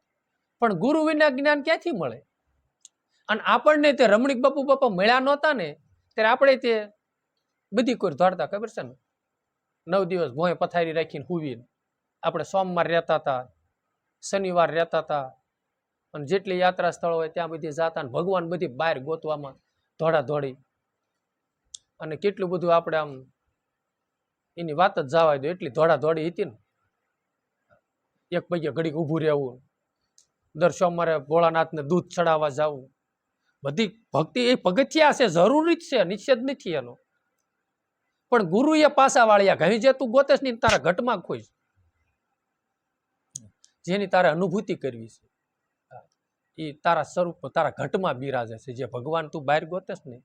પણ ગુરુ વિના જ્ઞાન ક્યાંથી મળે. અને આપણને તે રમણીક બાપા મળ્યા નહોતા ને ત્યારે આપણે તે બધી કોઈ દોડતા, ખબર છે ને, 9 દિવસ ભોંય પથારી રાખીને હુવીને આપણે સોમવાર રહેતા હતા, શનિવાર રહેતા હતા, અને જેટલી યાત્રા સ્થળ હોય ત્યાં બધી જાતા, ને ભગવાન બધી બહાર ગોતવામાં દોડા દોડી. અને કેટલું બધું આપણે આમ એની વાત જ જવા દો, એટલી દોડા દોડી હતી ને. એક પૈકી ઘડીક ઊભું રહેવું, દર સોમવારે ભોળાનાથને દૂધ ચડાવવા જવું, બધી ભક્તિ એ પગથિયા છે, જરૂરી જ છે, નિષેધ નથી એનો. પણ ગુરુ એ પાસા વાળ્યા, ઘણી જે તું ગોતેશ નહીં તારા ઘટમાં ખોઈશ, જેની તારે અનુભૂતિ કરવી છે એ તારા સ્વરૂપ તારા ઘટમાં બિરાજે છે, જે ભગવાન તું બહાર ગોતેશ નહીં.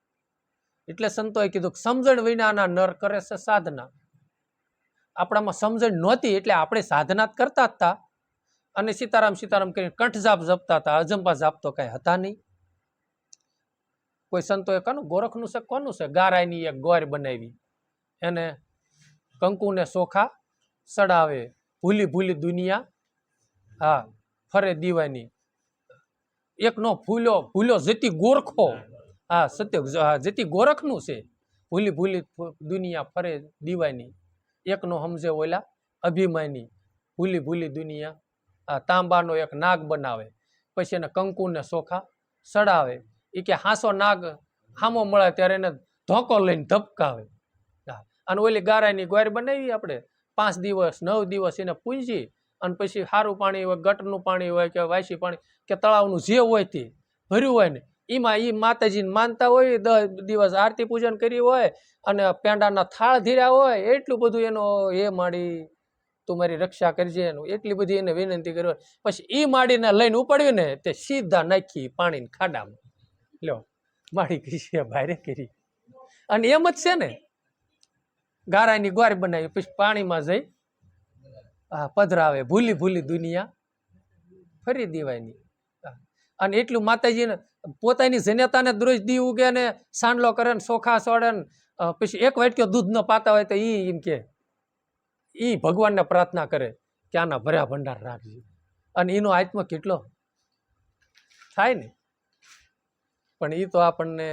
એટલે સંતોએ કીધું સમજણ વિનાના નર કરે છે સાધના. આપણામાં સમજણ નહોતી એટલે આપણે સાધના જ કરતા હતા, અને સીતારામ સીતારામ કરીને કંઠ જાપ જપતા હતા. અજંપા જાપ તો કઈ હતા નહીં. કોઈ સંતોએ કોનું ગોરખનું છે, કોનું છે, ગારાયની એક ગોર બનાવી, એને કંકુને ચોખા સડાવે, ભૂલી ભૂલી દુનિયા ફરે દીવાની. એકનો ભૂલ્યો જતી ગોરખો, સત્ય જતી ગોરખનું છે, ભૂલી ભૂલી દુનિયા ફરે દીવાની. એકનો સમજે ઓલા અભિમાની, ભૂલી ભૂલી દુનિયા તાંબાનો એક નાગ બનાવે, પછી એને કંકુને ચોખા સડાવે. એ કે હાસો નાગ હામો મળે ત્યારે એને ધોકો લઈને ધબકાવે. અને ઓલી ગારાની ગોર બનાવી આપણે 5 દિવસ 9 દિવસ એને પૂંજી, અને પછી સારું પાણી હોય, ગટરનું પાણી હોય કે વાયસી પાણી કે તળાવનું જે હોય તે ભર્યું હોય ને એમાં એ માતાજીને માનતા હોય, 10 દિવસ આરતી પૂજન કરી હોય અને પેંડાના થાળ ધીર્યા હોય, એટલું બધું એનો એ માડી તું મારી રક્ષા કરજે એનું એટલી બધી એને વિનંતી કરી. પછી એ માડીને લઈને ઉપાડ્યું ને તે સીધા નાખી પાણીને ખાડામાં. લ્યો માડી કરી ભારે કરી. અને એમ જ છે ને, ગારાની ગોર બનાવી પછી પાણીમાં જઈ પધરાવે, ભૂલી ભૂલી દુનિયા ફરી દેવાયની. અને એટલું માતાજીને પોતાની જનેતાને દરોજ દી ઉગે ને સાંડલો કરે ને ચોખા સોડે ને પછી એક વાટક્યો દૂધ ન પાતા હોય તો એમ કે ભગવાનને પ્રાર્થના કરે કે આના ભર્યા ભંડાર રાખજે. અને એનો આત્મા કેટલો થાય ને. પણ એ તો આપણને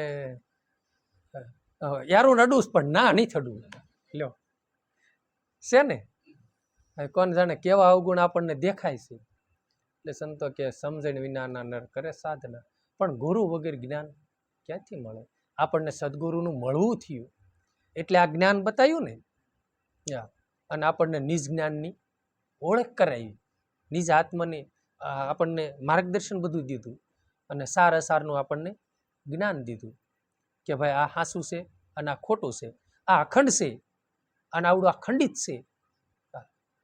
યારું નડું પણ ના નહીં થડું. લ્યો છે ને, કોણ જાણે કેવા અવગુણ આપણને દેખાય છે. એટલે સંતો કે સમજણ વિનાના નર કરે સાધના, પણ ગુરુ વગર જ્ઞાન ક્યાંથી મળે. આપણને સદગુરુનું મળવું થયું એટલે આ જ્ઞાન બતાવ્યું ને. અને આપણને નિજ જ્ઞાનની ઓળખ કરાવી, નિજ આત્માની આપણને માર્ગદર્શન બધું દીધું, અને સાર અસારનું આપણને જ્ઞાન દીધું કે ભાઈ આ હાસું છે અને આ ખોટું છે, આ અખંડ છે અને આવડું અખંડિત છે.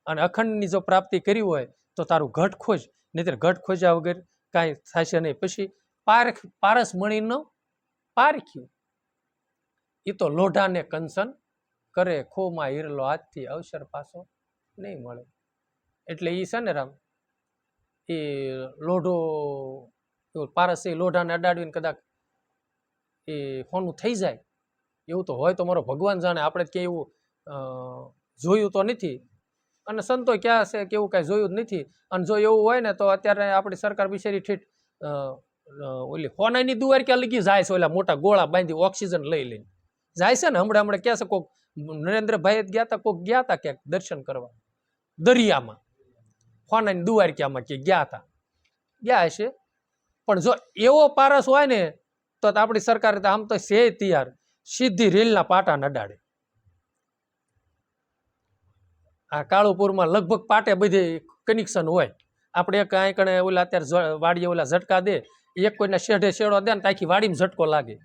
અને અખંડની જો પ્રાપ્તિ કરી હોય તો તારું ઘટ ખોજ, નહીતર ઘટ ખોજ્યા વગર કાંઈ થશે નહીં. પછી પારસ મણીનો પારખ્યું, એ તો લોઢાને કંસન કરે, ખોમાં હીરલો હાથથી અવસર પાછો નહીં મળે. એટલે એ છે ને રામ, એ લોઢો પારસ એ લોઢાને અડાડીને કદાચ એ હોનું થઈ જાય એવું તો હોય તો મારો ભગવાન જાણે. આપણે ક્યાંય એવું જોયું તો નથી, અને સંતો ક્યાં છે કે એવું કાંઈ જોયું જ નથી. અને જો એવું હોય ને તો અત્યારે આપણી સરકાર બિચારી ઠીઠ ઓલી હોનાની દુવાર ક્યાં લગી જાય છે, ઓલા મોટા ગોળા બાંધી ઓક્સિજન લઈ લઈને જાય છે ને. હમણાં ક્યાં છે, કોઈક નરેન્દ્રભાઈ જ ગયા હતા, કોઈક ગયા હતા ક્યાંક દર્શન કરવા દરિયામાં, હોનાની દુવાર ક્યાંમાં કે ગયા હશે. પણ જો એવો પારસ હોય ને તો આપણી સરકાર આમ તો છે તૈયાર, સીધી રેલના પાટા નડાડે. આ કાળુપુરમાં લગભગ પાટે બધે કનેક્શન હોય. આપણે એક કાંઈ કણે ઓલા અત્યારે વાડીએ ઓલા ઝટકા દે, એક કોઈને શેઢે શેડો દે ને તો આખી વાડીમાં ઝટકો લાગે.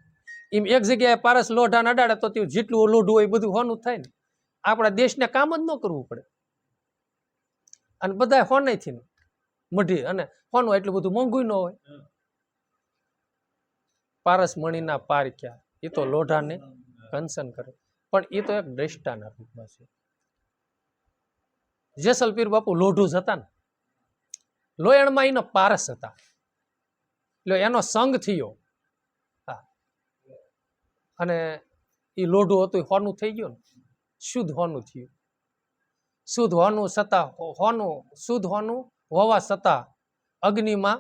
એમ એક જગ્યાએ પારસ લોઢા નડાડે તો તે જેટલું લોઢું હોય એ બધું હોનું થાય ને. આપણા દેશને કામ જ ન કરવું પડે, અને બધા હોનેથી મઢી, અને હોનું એટલું બધું મોંઘું ન હોય. પારસ મણીના પારખ્યા, એ તો લોઢાને કંસન કરે, પણ એ તો એક દ્રષ્ટાના રૂપમાં છે. જેસલપીર બાપુ લોઢું જ હતા ને, લોયણમાં એનો પારસ હતા, એટલે એનો સંગ થયો. હા, અને એ લોઢું હતું હોનું થઈ ગયું ને, શુદ્ધ હોનું થયું. શુદ્ધ હોનું છતાં હોનું, શુદ્ધ હોનું હોવા છતાં અગ્નિમાં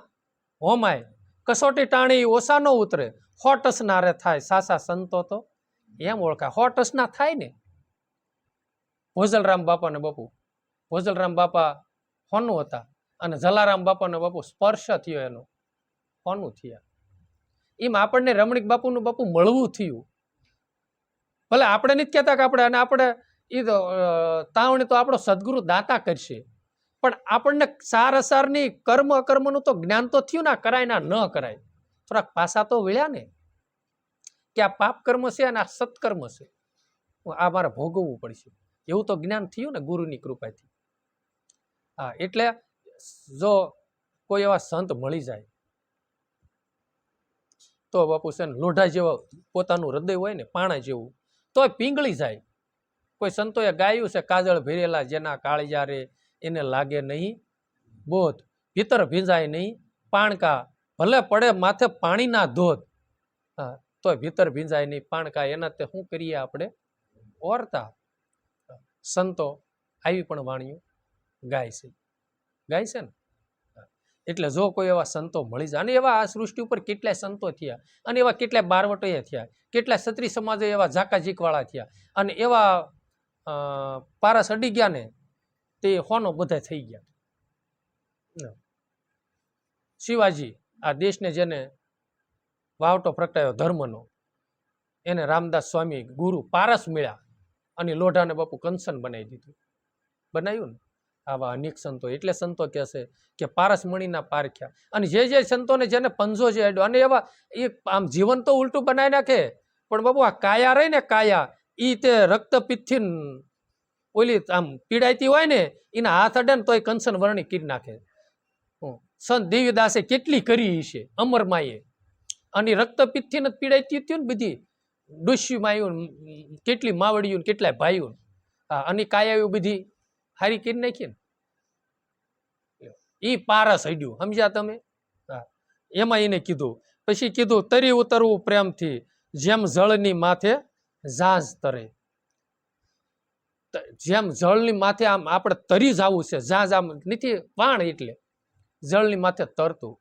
હોમાય, કસોટી ટાણી ઓછા ન ઉતરે, 100 ટસના રે થાય સાસા સંતો તો એમ ઓળખાય. 100 ટસના થાય ને. ભોજલરામ બાપા ને બાપુ, ભોજલરામ બાપા હોનું હતા, અને જલારામ બાપા ને બાપુ સ્પર્શ થયો એનો, હોનું થયા. એમ આપણને રમણીક બાપુનું બાપુ મળવું થયું. ભલે આપણે નથી કહેતા કે આપણે, અને આપણે એ તો તાવણી તો આપણો સદગુરુ દાતા કરશે, પણ આપણને સાર અસારની કર્મ અકર્મનું તો જ્ઞાન તો થયું ના, કરાય ના ન કરાય. થોડાક પાસા તો વળ્યા ને, કે આ પાપ કર્મ છે અને આ સત્કર્મ છે, આ મારે ભોગવવું પડશે, એવું તો જ્ઞાન થયું ને ગુરુની કૃપાથી. હા, એટલે જો કોઈ એવા સંત મળી જાય તો બાપુ છે ને લોઢા જેવા પોતાનું હૃદય હોય ને, પાણા જેવું, તોય પીંગળી જાય. કોઈ સંતોએ ગાયું છે, કાજળ ભેરેલા જેના કાળિયા રે એને લાગે નહીં બોધ, ભીતર ભીંજાય નહીં પાણકા, ભલે પડે માથે પાણીના ધોધ. હા, તોય ભીતર ભીંજાય નહીં પાણકા, એના તે શું કરીએ આપણે ઓરતા. સંતો આવી પણ વાણીઓ ગાય છે, ગાય છે ને. એટલે જો કોઈ એવા સંતો મળી જાય, અને એવા આ સૃષ્ટિ ઉપર કેટલાય સંતો થયા, અને એવા કેટલાય બારવટોએ થયા, કેટલાય ક્ષત્રિય સમાજે એવા ઝાકાઝીકવાળા થયા, અને એવા પારસ અડી ગયા ને તે હોનો બધા થઈ ગયા. શિવાજી આ દેશને જેને વાવટો પ્રગટાયો ધર્મનો, એને રામદાસ સ્વામી ગુરુ પારસ મળ્યા, અને લોઢાને બાપુ કંસન બનાવી દીધું, બનાવ્યું ને. આવા અનેક સંતો, એટલે સંતો કહે છે કે પારસ મણીના પારખ્યા. અને જે સંતોને જેને પંજો જે અડ્યો, અને એવા એ આમ જીવન તો ઉલટું બનાવી નાખે, પણ બાબુ આ કાયા રહી ને, કાયા એ તે રક્તપિત્તથી ઓલી આમ પીડાઈતી હોય ને, એના હાથ અડે ને તોય કંસન વર્ણી કરી નાખે. સંત દેવીદાસે કેટલી કરી છે અમરમાએ, અને રક્તપિત્તથી જ પીડાઈતી હતી ને બધી, ડોસ્યુમાં આવ્યું, કેટલી માવડિયું, કેટલાય ભાઈઓ. હા, અને કાયા બધી હારી કરી નાખી ને. એ પારસ હડ્યું, સમજ્યા તમે? હા, એમાં એને કીધું, પછી કીધું તરી ઉતરવું પ્રેમથી, જેમ જળની માથે ઝાંઝ તરે. જેમ જળની માથે આમ આપણે તરી જવું છે, ઝાંઝ આમ નથી પાણ, એટલે જળની માથે તરતું,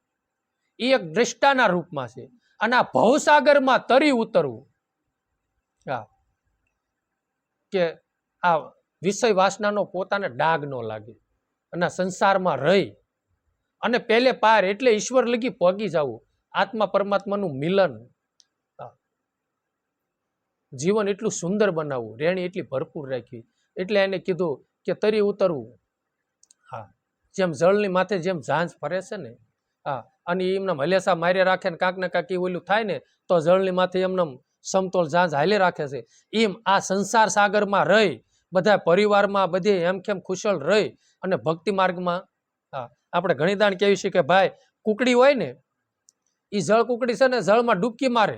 એ એક દ્રષ્ટાના રૂપમાં છે. અને આ ભવસાગરમાં તરી ઉતરવું, હા, કે આ વિષય વાસનાનો પોતાને ડાઘ ન લાગે, અને સંસારમાં રહી અને પહેલે પાર એટલે ઈશ્વર લગી પહોંચી જવું, આત્મા પરમાત્માનું મિલન, જીવન એટલું સુંદર બનાવવું, રેણી એટલી ભરપૂર રાખવી. એટલે એને કીધું કે તરી ઉતરવું. હા, જેમ જળની માથે જેમ ઝાંઝ ફરે છે ને, હા, અને એમને હલેસા માર્યા રાખે ને કાંક ને કાંક ઓલું થાય ને તો જળની માથે એમને સમતોલ ઝાંઝ હાલે રાખે છે, એમ આ સંસાર સાગરમાં રહી, બધા પરિવારમાં બધે એમખેમ ખુશળ રહી, અને ભક્તિ માર્ગમાં. હા, આપણે ઘણી દાણ કહેવી છે કે ભાઈ કુકડી હોય ને, એ જળ કુકડી છે ને, જળમાં ડૂબકી મારે,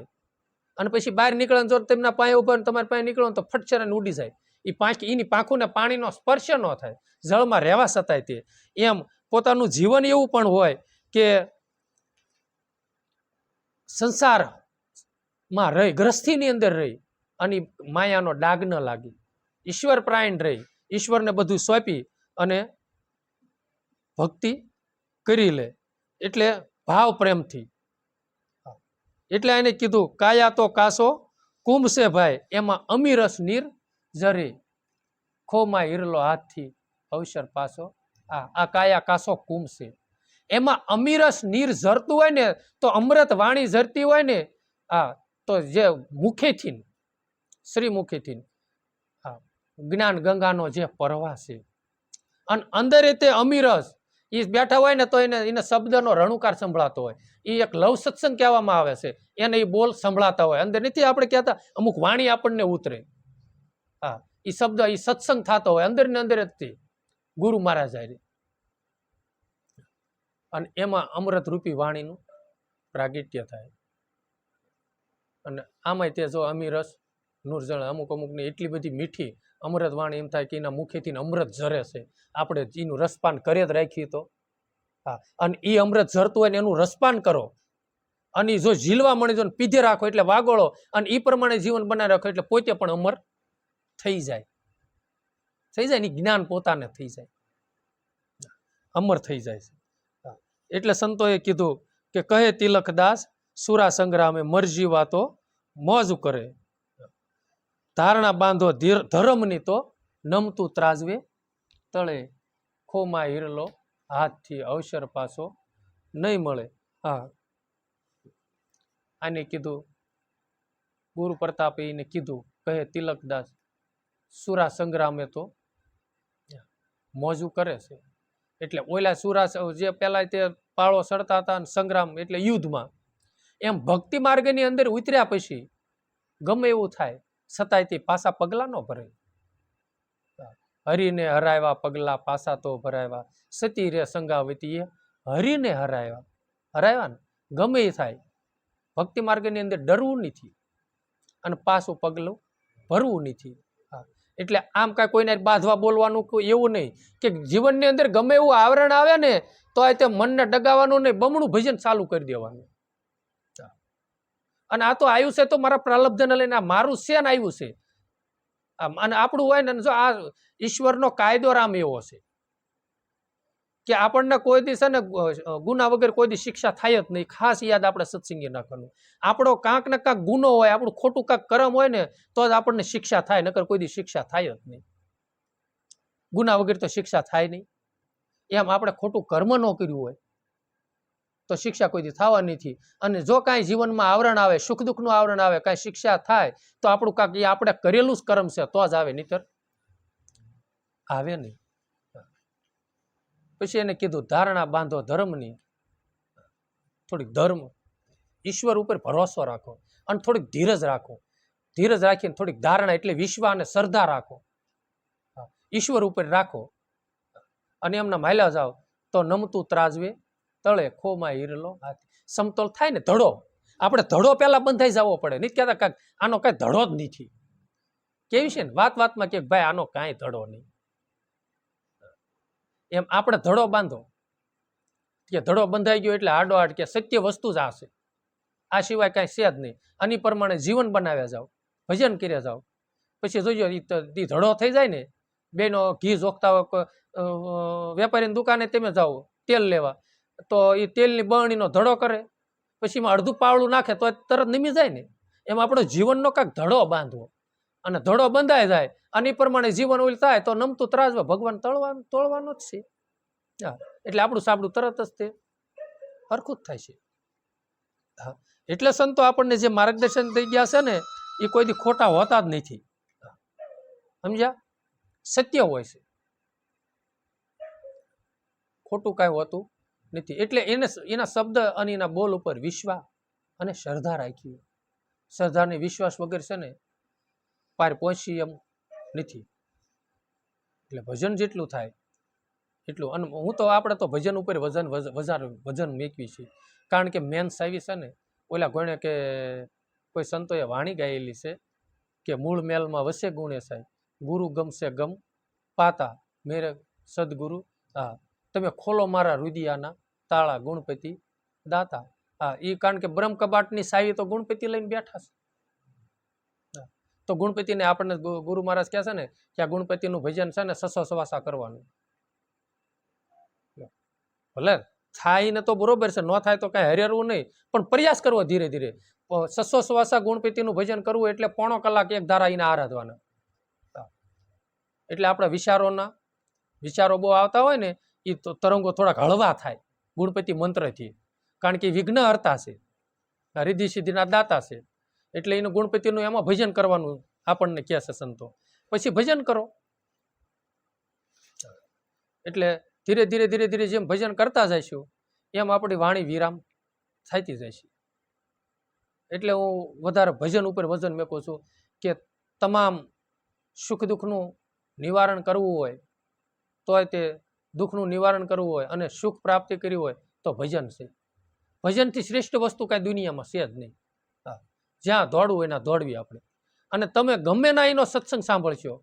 અને પછી બહાર નીકળે, જો તેમના પાયે ઉભા ને તમારા પાસે નીકળો તો ફટચરાને ઉડી જાય. એ એની પાંખોને પાણીનો સ્પર્શ ન થાય, જળમાં રહેવા છતાંય તે. એમ પોતાનું જીવન એવું પણ હોય કે સંસારમાં રહી, ગ્રસ્થિની અંદર રહી, અને માયાનો ડાઘ ન લાગી, ઈશ્વર પ્રાયણ રહી, ઈશ્વરને બધું સોંપી અને ભક્તિ કરી લે, એટલે ભાવ પ્રેમથી. એટલે એને કીધું કાયા તો કાસો કુંભ છે ભાઈ, એમાં અમીરસ નીર જરી, ખોમાં હિરલો હાથથી અવસર પાસો. આ કાયા કાસો કુંભ છે, એમાં અમીરસ નીર ઝરતું હોય ને, તો અમૃત વાણી ઝરતી હોય ને, તો જે મુખેથી શ્રીમુખીથી જ્ઞાન ગંગાનો જે પ્રવાહ છે અને અંદર તે અમીરસ એ બેઠા હોય ને તો એને શબ્દનો રણુકાર સંભળાતો હોય. એ એક લવ સત્સંગ કહેવામાં આવે છે, એને એ બોલ સંભળાતા હોય. અંદર નથી આપણે કહેતા અમુક વાણી આપણને ઉતરે, એ શબ્દ એ સત્સંગ થતો હોય અંદર ને અંદર જ તે ગુરુ મહારાજ હારે. અને એમાં અમૃત રૂપી વાણીનું પ્રાગટ્ય થાય. અને આમાંય તે જો અમીરસ નૂરજળ અમુક અમુકની એટલી બધી મીઠી અમૃત વાણી એમ થાય કે એના મુખેથી અમૃત ઝરે છે. આપણે એનું રસપાન કરી જ રાખીએ તો અને એ અમૃત ઝરતું હોય ને એનું રસપાન કરો અને જો ઝીલવા મળી જો પીધે રાખો એટલે વાગોળો અને એ પ્રમાણે જીવન બનાવી રાખો એટલે પોતે પણ અમર થઈ જાય ને જ્ઞાન પોતાને થઈ જાય, અમર થઈ જાય છે. એટલે સંતોએ કીધું કે કહે તિલકદાસ સુરા સંગ્રામે મરજી વાતો મોજ કરે, ધારણા બાંધો ધર્મની તો નમતું ત્રાજવે તળે, ખોમાં હિરલો હાથથી અવસર પાછો નહીં મળે. આને કીધું ગુરુ પ્રતાપે એને કીધું કહે તિલકદાસ સુરા સંગ્રામે તો મોજું કરે છે. એટલે ઓલા સુરા જે પેલા તે પાળો સડતા હતા સંગ્રામ એટલે યુદ્ધમાં, એમ ભક્તિ માર્ગની અંદર ઉતર્યા પછી ગમે એવું થાય છતાંય તે પાછા પગલા ન ભરે. હરીને હરાવ્યા પગલા પાછા તો ભરાવ્યા, સતી રે સંગાવતીએ હરીને હરાવ્યા ને ગમે એ થાય ભક્તિ માર્ગની અંદર ડરવું નથી અને પાછું પગલું ભરવું નથી. એટલે આમ કાંઈ કોઈને બાંધવા બોલવાનું એવું નહીં કે જીવનની અંદર ગમે એવું આવરણ આવે ને તો આ તે મનને ડગાવવાનું નહીં, બમણું ભજન ચાલુ કરી દેવાનું. અને આ તો આવ્યું છે તો મારા પ્રલબ્ધને લઈને મારું છે ને આવ્યું છે અને આપણું હોય ને જો આ ઈશ્વરનો કાયદો રામ એવો છે કે આપણને કોઈ દિવસ ને ગુના વગર કોઈ દી શિક્ષા થાય જ નહીં. ખાસ યાદ આપણે સત્સંગી નાખવાનું, આપણો કાંક ને કાંક ગુનો હોય, આપણું ખોટું કાંક કર્મ હોય ને તો જ આપણને શિક્ષા થાય, નકર કોઈ દી શિક્ષા થાય જ નહીં. ગુના વગર તો શિક્ષા થાય નહીં. એમ આપણે ખોટું કર્મ ન કર્યું હોય તો શિક્ષા કોઈ દી થવાની નથી. અને જો કાંઈ જીવનમાં આવરણ આવે, સુખ દુઃખનું આવરણ આવે, કાંઈ શિક્ષા થાય તો આપણું કાંક એ આપણે કરેલું જ કર્મ છે તો જ આવે, નહીતર આવે નહીં. પછી એને કીધું ધારણા બાંધો ધર્મની, થોડીક ધર્મ ઈશ્વર ઉપર ભરોસો રાખો અને થોડીક ધીરજ રાખો. ધીરજ રાખીને થોડીક ધારણા એટલે વિશ્વ અને શ્રદ્ધા રાખો, ઈશ્વર ઉપર રાખો અને એમના માયલા જાઓ તો નમતું ત્રાજવે તળે, ખોમાં હિરલો હાથી. સમતોલ થાય ને ધડો, આપણે ધડો પેલા બંધાઈ જવો પડે. નહીં કહેતા કાંઈક આનો કાંઈ ધડો જ નથી. કેવી છે ને વાતમાં કે ભાઈ આનો કાંઈ ધડો નહીં, એમ આપણે ધડો બાંધો કે ધડો બંધાઈ ગયો એટલે હાડોહાડ કે સત્ય વસ્તુ જ આ છે, આ સિવાય કાંઈ છે જ નહીં. આની પ્રમાણે જીવન બનાવ્યા જાઓ, ભજન કર્યા જાઓ. પછી જોજો એ ધડો થઈ જાય ને, બેનો ઘી જોખતા હોય વેપારીની દુકાને તમે જાઓ તેલ લેવા તો એ તેલની બરણીનો ધડો કરે, પછી એમાં અડધું પાવડું નાખે તો તરત નિમી જાય ને. એમ આપણો જીવનનો કાંઈક ધડો બાંધવો અને ધડો બંધાઈ જાય અને એ પ્રમાણે જીવન ઓલ થાય તો નમતું ત્રાજવા ભગવાન તોડવાનો જ છે. એટલે આપણું સાબડું તરત જ તે હરખું જ થાય છે. એટલે સંતો આપણને જે માર્ગદર્શન થઈ ગયા છે ને એ કોઈ દી ખોટા હોતા જ નથી, સમજ્યા? સત્ય હોય છે, ખોટું કાંઈ હોતું નથી. એટલે એના શબ્દ અને એના બોલ ઉપર વિશ્વાસ અને શ્રદ્ધા રાખી. શ્રદ્ધા અને વિશ્વાસ વગર છે ને પાર પહોંચી એમ નથી. એટલે ભજન જેટલું થાય એટલું. અને હું તો આપણે તો ભજન ઉપર વજન મેકવી છે, કારણ કે મેન સાવી છે ને ઓલા ગણે કે કોઈ સંતોએ વાણી ગાયેલી છે કે મૂળ મેલમાં વસે ગુણે સાહેબ, ગુરુ ગમશે ગમ પાતા મેરે સદગુરુ. તમે ખોલો મારા રુદિયાના તાળા ગુણપતિ દાતા. એ કારણ કે બ્રહ્મ કબાટની સાવી તો ગુણપતિ લઈને બેઠા છે. તો ગુણપતિને આપણને ગુરુ મહારાજ કહે છે ને કે આ ગુણપતિનું ભજન છે ને સસો સવાસા કરવાનું. ભલે થાય ને તો બરોબર છે, ન થાય તો કાંઈ હરેરવું નહીં, પણ પ્રયાસ કરવો ધીરે ધીરે. સસો સવાસા ગુણપતિનું ભજન કરવું એટલે પોણો કલાક એક ધારા એને આરાધવાના. એટલે આપણા વિચારો બહુ આવતા હોય ને એ તરંગો થોડાક હળવા થાય ગુણપતિ મંત્રથી, કારણ કે વિઘ્ન હરતા છે. આ રિદ્ધિ સિદ્ધિના દાતા છે, એટલે એનું ગુણપતિનું એમાં ભજન કરવાનું આપણને કહે છે સંતો. પછી ભજન કરો. એટલે ધીરે ધીરે ધીરે ધીરે જેમ ભજન કરતા જઈશું એમ આપણી વાણી વિરામ થતી જશે. એટલે હું વધારે ભજન ઉપર વજન મેકું છું કે તમામ સુખ દુઃખનું નિવારણ કરવું હોય તો તે દુઃખનું નિવારણ કરવું હોય અને સુખ પ્રાપ્તિ કરવી હોય તો ભજન છે. ભજનથી શ્રેષ્ઠ વસ્તુ કાંઈ દુનિયામાં છે જ નહીં. હા, જ્યાં દોડવું એના દોડવી આપણે. અને તમે ગમે ના એનો સત્સંગ સાંભળશો,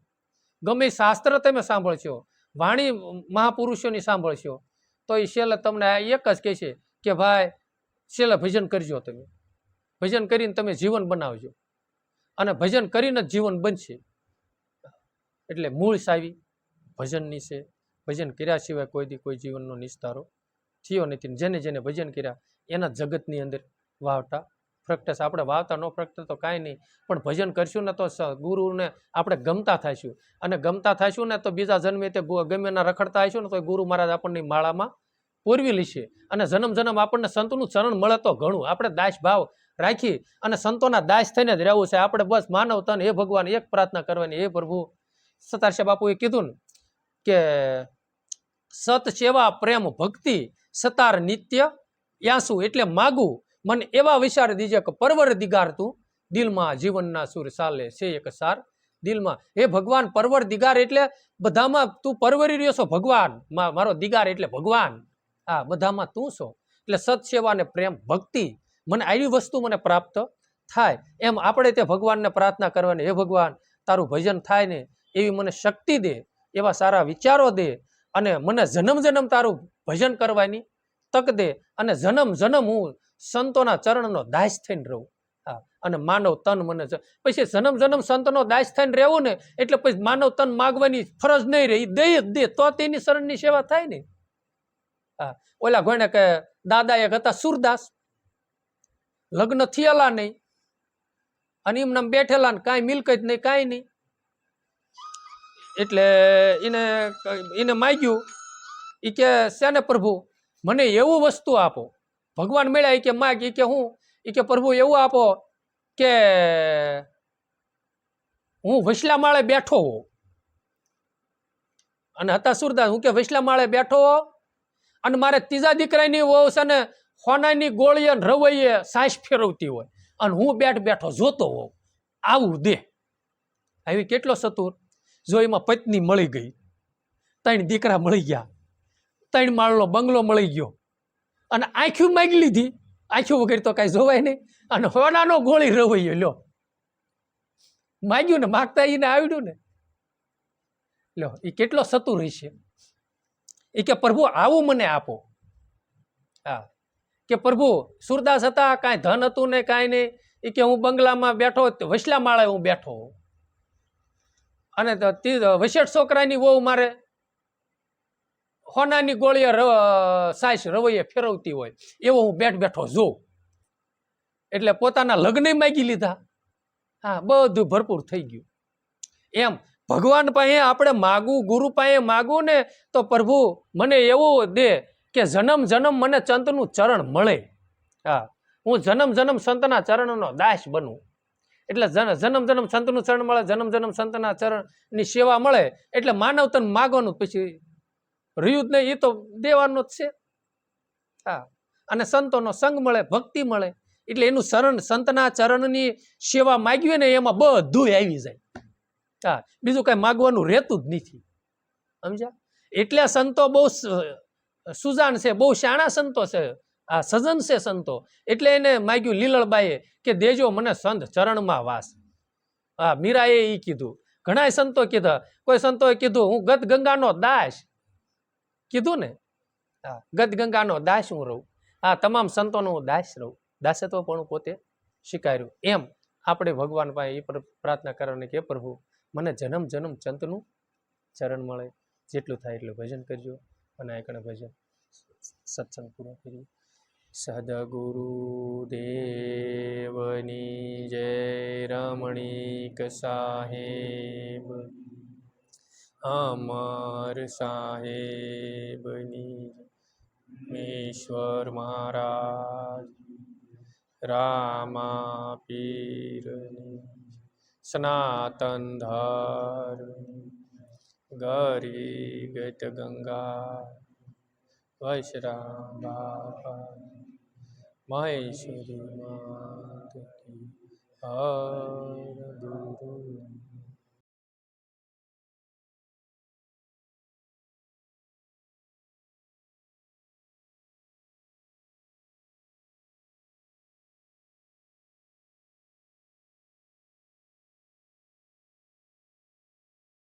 ગમે શાસ્ત્ર તમે સાંભળશો, વાણી મહાપુરુષોની સાંભળશો, તો એ છેલ્લે તમને એક જ કહેશે કે ભાઈ છેલ્લે ભજન કરજો. તમે ભજન કરીને તમે જીવન બનાવજો અને ભજન કરીને જ જીવન બનશે. એટલે મૂળ સાવી ભજનની છે. ભજન કર્યા સિવાય કોઈ દી કોઈ જીવનનો નિસ્તારો થયો નથી. જેને જેને ભજન કર્યા એના જગતની અંદર વાવટા પ્રગટશે. આપણે વાવતા ન પ્રગટે તો કાંઈ નહીં, પણ ભજન કરશું ને તો ગુરુને આપણે ગમતા થઈશું, અને ગમતા થઈશું ને તો બીજા જન્મે તે ગમે ના રખડતા આવીશું ને તો ગુરુ મહારાજ આપણને માળામાં પૂરવી લેશે. અને જન્મ જન્મ આપણને સંતનું ચરણ મળે તો ઘણું. આપણે દાસ ભાવ રાખી અને સંતોના દાસ થઈને જ રહેવું છે. આપણે બસ માનવ તન હે ભગવાન એક પ્રાર્થના કરવાની, હે પ્રભુ. સતારશા બાપુએ કીધું ને કે સત સેવા પ્રેમ ભક્તિ સતાર નિત્ય યાસુ, એટલે માગું મને એવા વિચાર દીજે કે પરવર દિગાર તું દિલમાં જીવનના સુર ચાલે છે એક સાર દિલમાં. હે ભગવાન પરવર દિગાર એટલે બધામાં તું પરવરી રહ્યો છો. ભગવાન મારો દિગાર એટલે ભગવાન. હા, બધામાં તું છો. એટલે સત સેવા ને પ્રેમ ભક્તિ મને આવી વસ્તુ મને પ્રાપ્ત થાય. એમ આપણે તે ભગવાનને પ્રાર્થના કરવાની, હે ભગવાન તારું ભજન થાય ને એવી મને શક્તિ દે, એવા સારા વિચારો દે, અને મને જન્મ જન્મ તારું ભજન કરવાની તક દે, અને જન્મ જન્મ હું સંતોના ચરણનો દાસ થઈને રહું. હા, અને માનવ તન મને પછી જન્મ જન્મ સંતનો દાસ થઈને રહેવું ને એટલે પછી માનવ તન માગવાની ફરજ નહીં રહે, દે જ દે તો તેની શરણની સેવા થાય ને. હા, ઓલા ઘોડે કે દાદા એક હતા સુરદાસ, લગ્ન થયેલા નહીં અને એમને બેઠેલા ને કાંઈ મિલકત નહીં કાંઈ નહીં. એટલે એને માગ્યું, એ કે શેને પ્રભુ મને એવું વસ્તુ આપો. ભગવાન મળ્યા, એ કે માગ, એ કે હું, એ કે પ્રભુ એવું આપો કે હું વસલા માળે બેઠો હોઉં. અને હતા સુરદાસ, હું કે વસલા માળે બેઠો હો અને મારે ત્રીજા દીકરાની વહુ છે ને હોનાની ગોળીએ રવૈયે સાંસ ફેરવતી હોય અને હું બેઠો જોતો હોઉં, આવું દે. આવી કેટલો સતુર. જો એમાં પત્ની મળી ગઈ, 3 દીકરા મળી ગયા, 3 માળનો બંગલો મળી ગયો, અને આંખ્યું માગી લીધી. આંખ્યું વગર તો કઈ જોવાય નહીં, અને હોનાનો ગોળી રવૈયો લ્યો માગ્યું ને માગતા એને આવડ્યું ને. લ્યો એ કેટલો સતુર હશે. એ કે પ્રભુ આવું મને આપો. હા, કે પ્રભુ સુરદાસ હતા, કાંઈ ધન હતું ને કાંઈ નહીં. એ કે હું બંગલામાં બેઠો, વસલા માળે હું બેઠો, અને વસેટ છોકરાની વહુ મારે હોનાની ગોળીએ સાસ રવૈયે ફેરવતી હોય એવો હું બેઠો જોઉં. એટલે પોતાના લગ્ન માગી લીધા. હા, બધું ભરપૂર થઈ ગયું. એમ ભગવાન પાસે આપણે માગવું, ગુરુ પાસે માગવું ને તો પ્રભુ મને એવું દે કે જન્મ જન્મ મને સંતનું ચરણ મળે. હા, હું જન્મ જન્મ સંતના ચરણનો દાસ બનું. એટલે જન્મ જન્મ સંતનું ચરણ મળે, જન્મ જન્મ સંતના ચરણની સેવા મળે. એટલે માનવ તન માગવાનું પછી રહ્યું જ નહીં, એ તો દેવાનું જ છે. હા, અને સંતોનો સંગ મળે, ભક્તિ મળે. એટલે એનું શરણ, સંતના ચરણની સેવા માગવી ને એમાં બધું આવી જાય. હા, બીજું કઈ માગવાનું રહેતું જ નથી. સમજ્યા? એટલે સંતો બહુ સુજાન છે, બહુ શાણા સંતો છે, આ સજન છે સંતો. એટલે એને માગ્યું લીલળબાઈએ કે દેજો મને સંત ચરણમાં વાસ. હા, મીરાએ એ કીધું, ઘણા સંતો કીધા. કોઈ સંતોએ કીધું હું ગત ગંગાનો દાસ કીધું ને. હા, ગત ગંગાનો દાસ હું રહું. હા, તમામ સંતોનો હું દાસ રહું. દાસત્વ પણ પોતે સ્વીકાર્યું. એમ આપણે ભગવાન પાસે એ પ્રાર્થના કરવાની કે પ્રભુ મને જન્મ જન્મ સંતનું ચરણ મળે. જેટલું થાય એટલું ભજન કરજો. અને આ કણે ભજન સત્સંગ પૂરો કરીએ. સદગુરુ દેવની જય. રમણીક સાહેબ, અમર સાહેબની, ઈશ્વર મહારાજ રામા પીરની સનાતન ધર્મ ગરી ગત ગંગા વૈશ્રામ બાપા મહેશ્વરી માત કી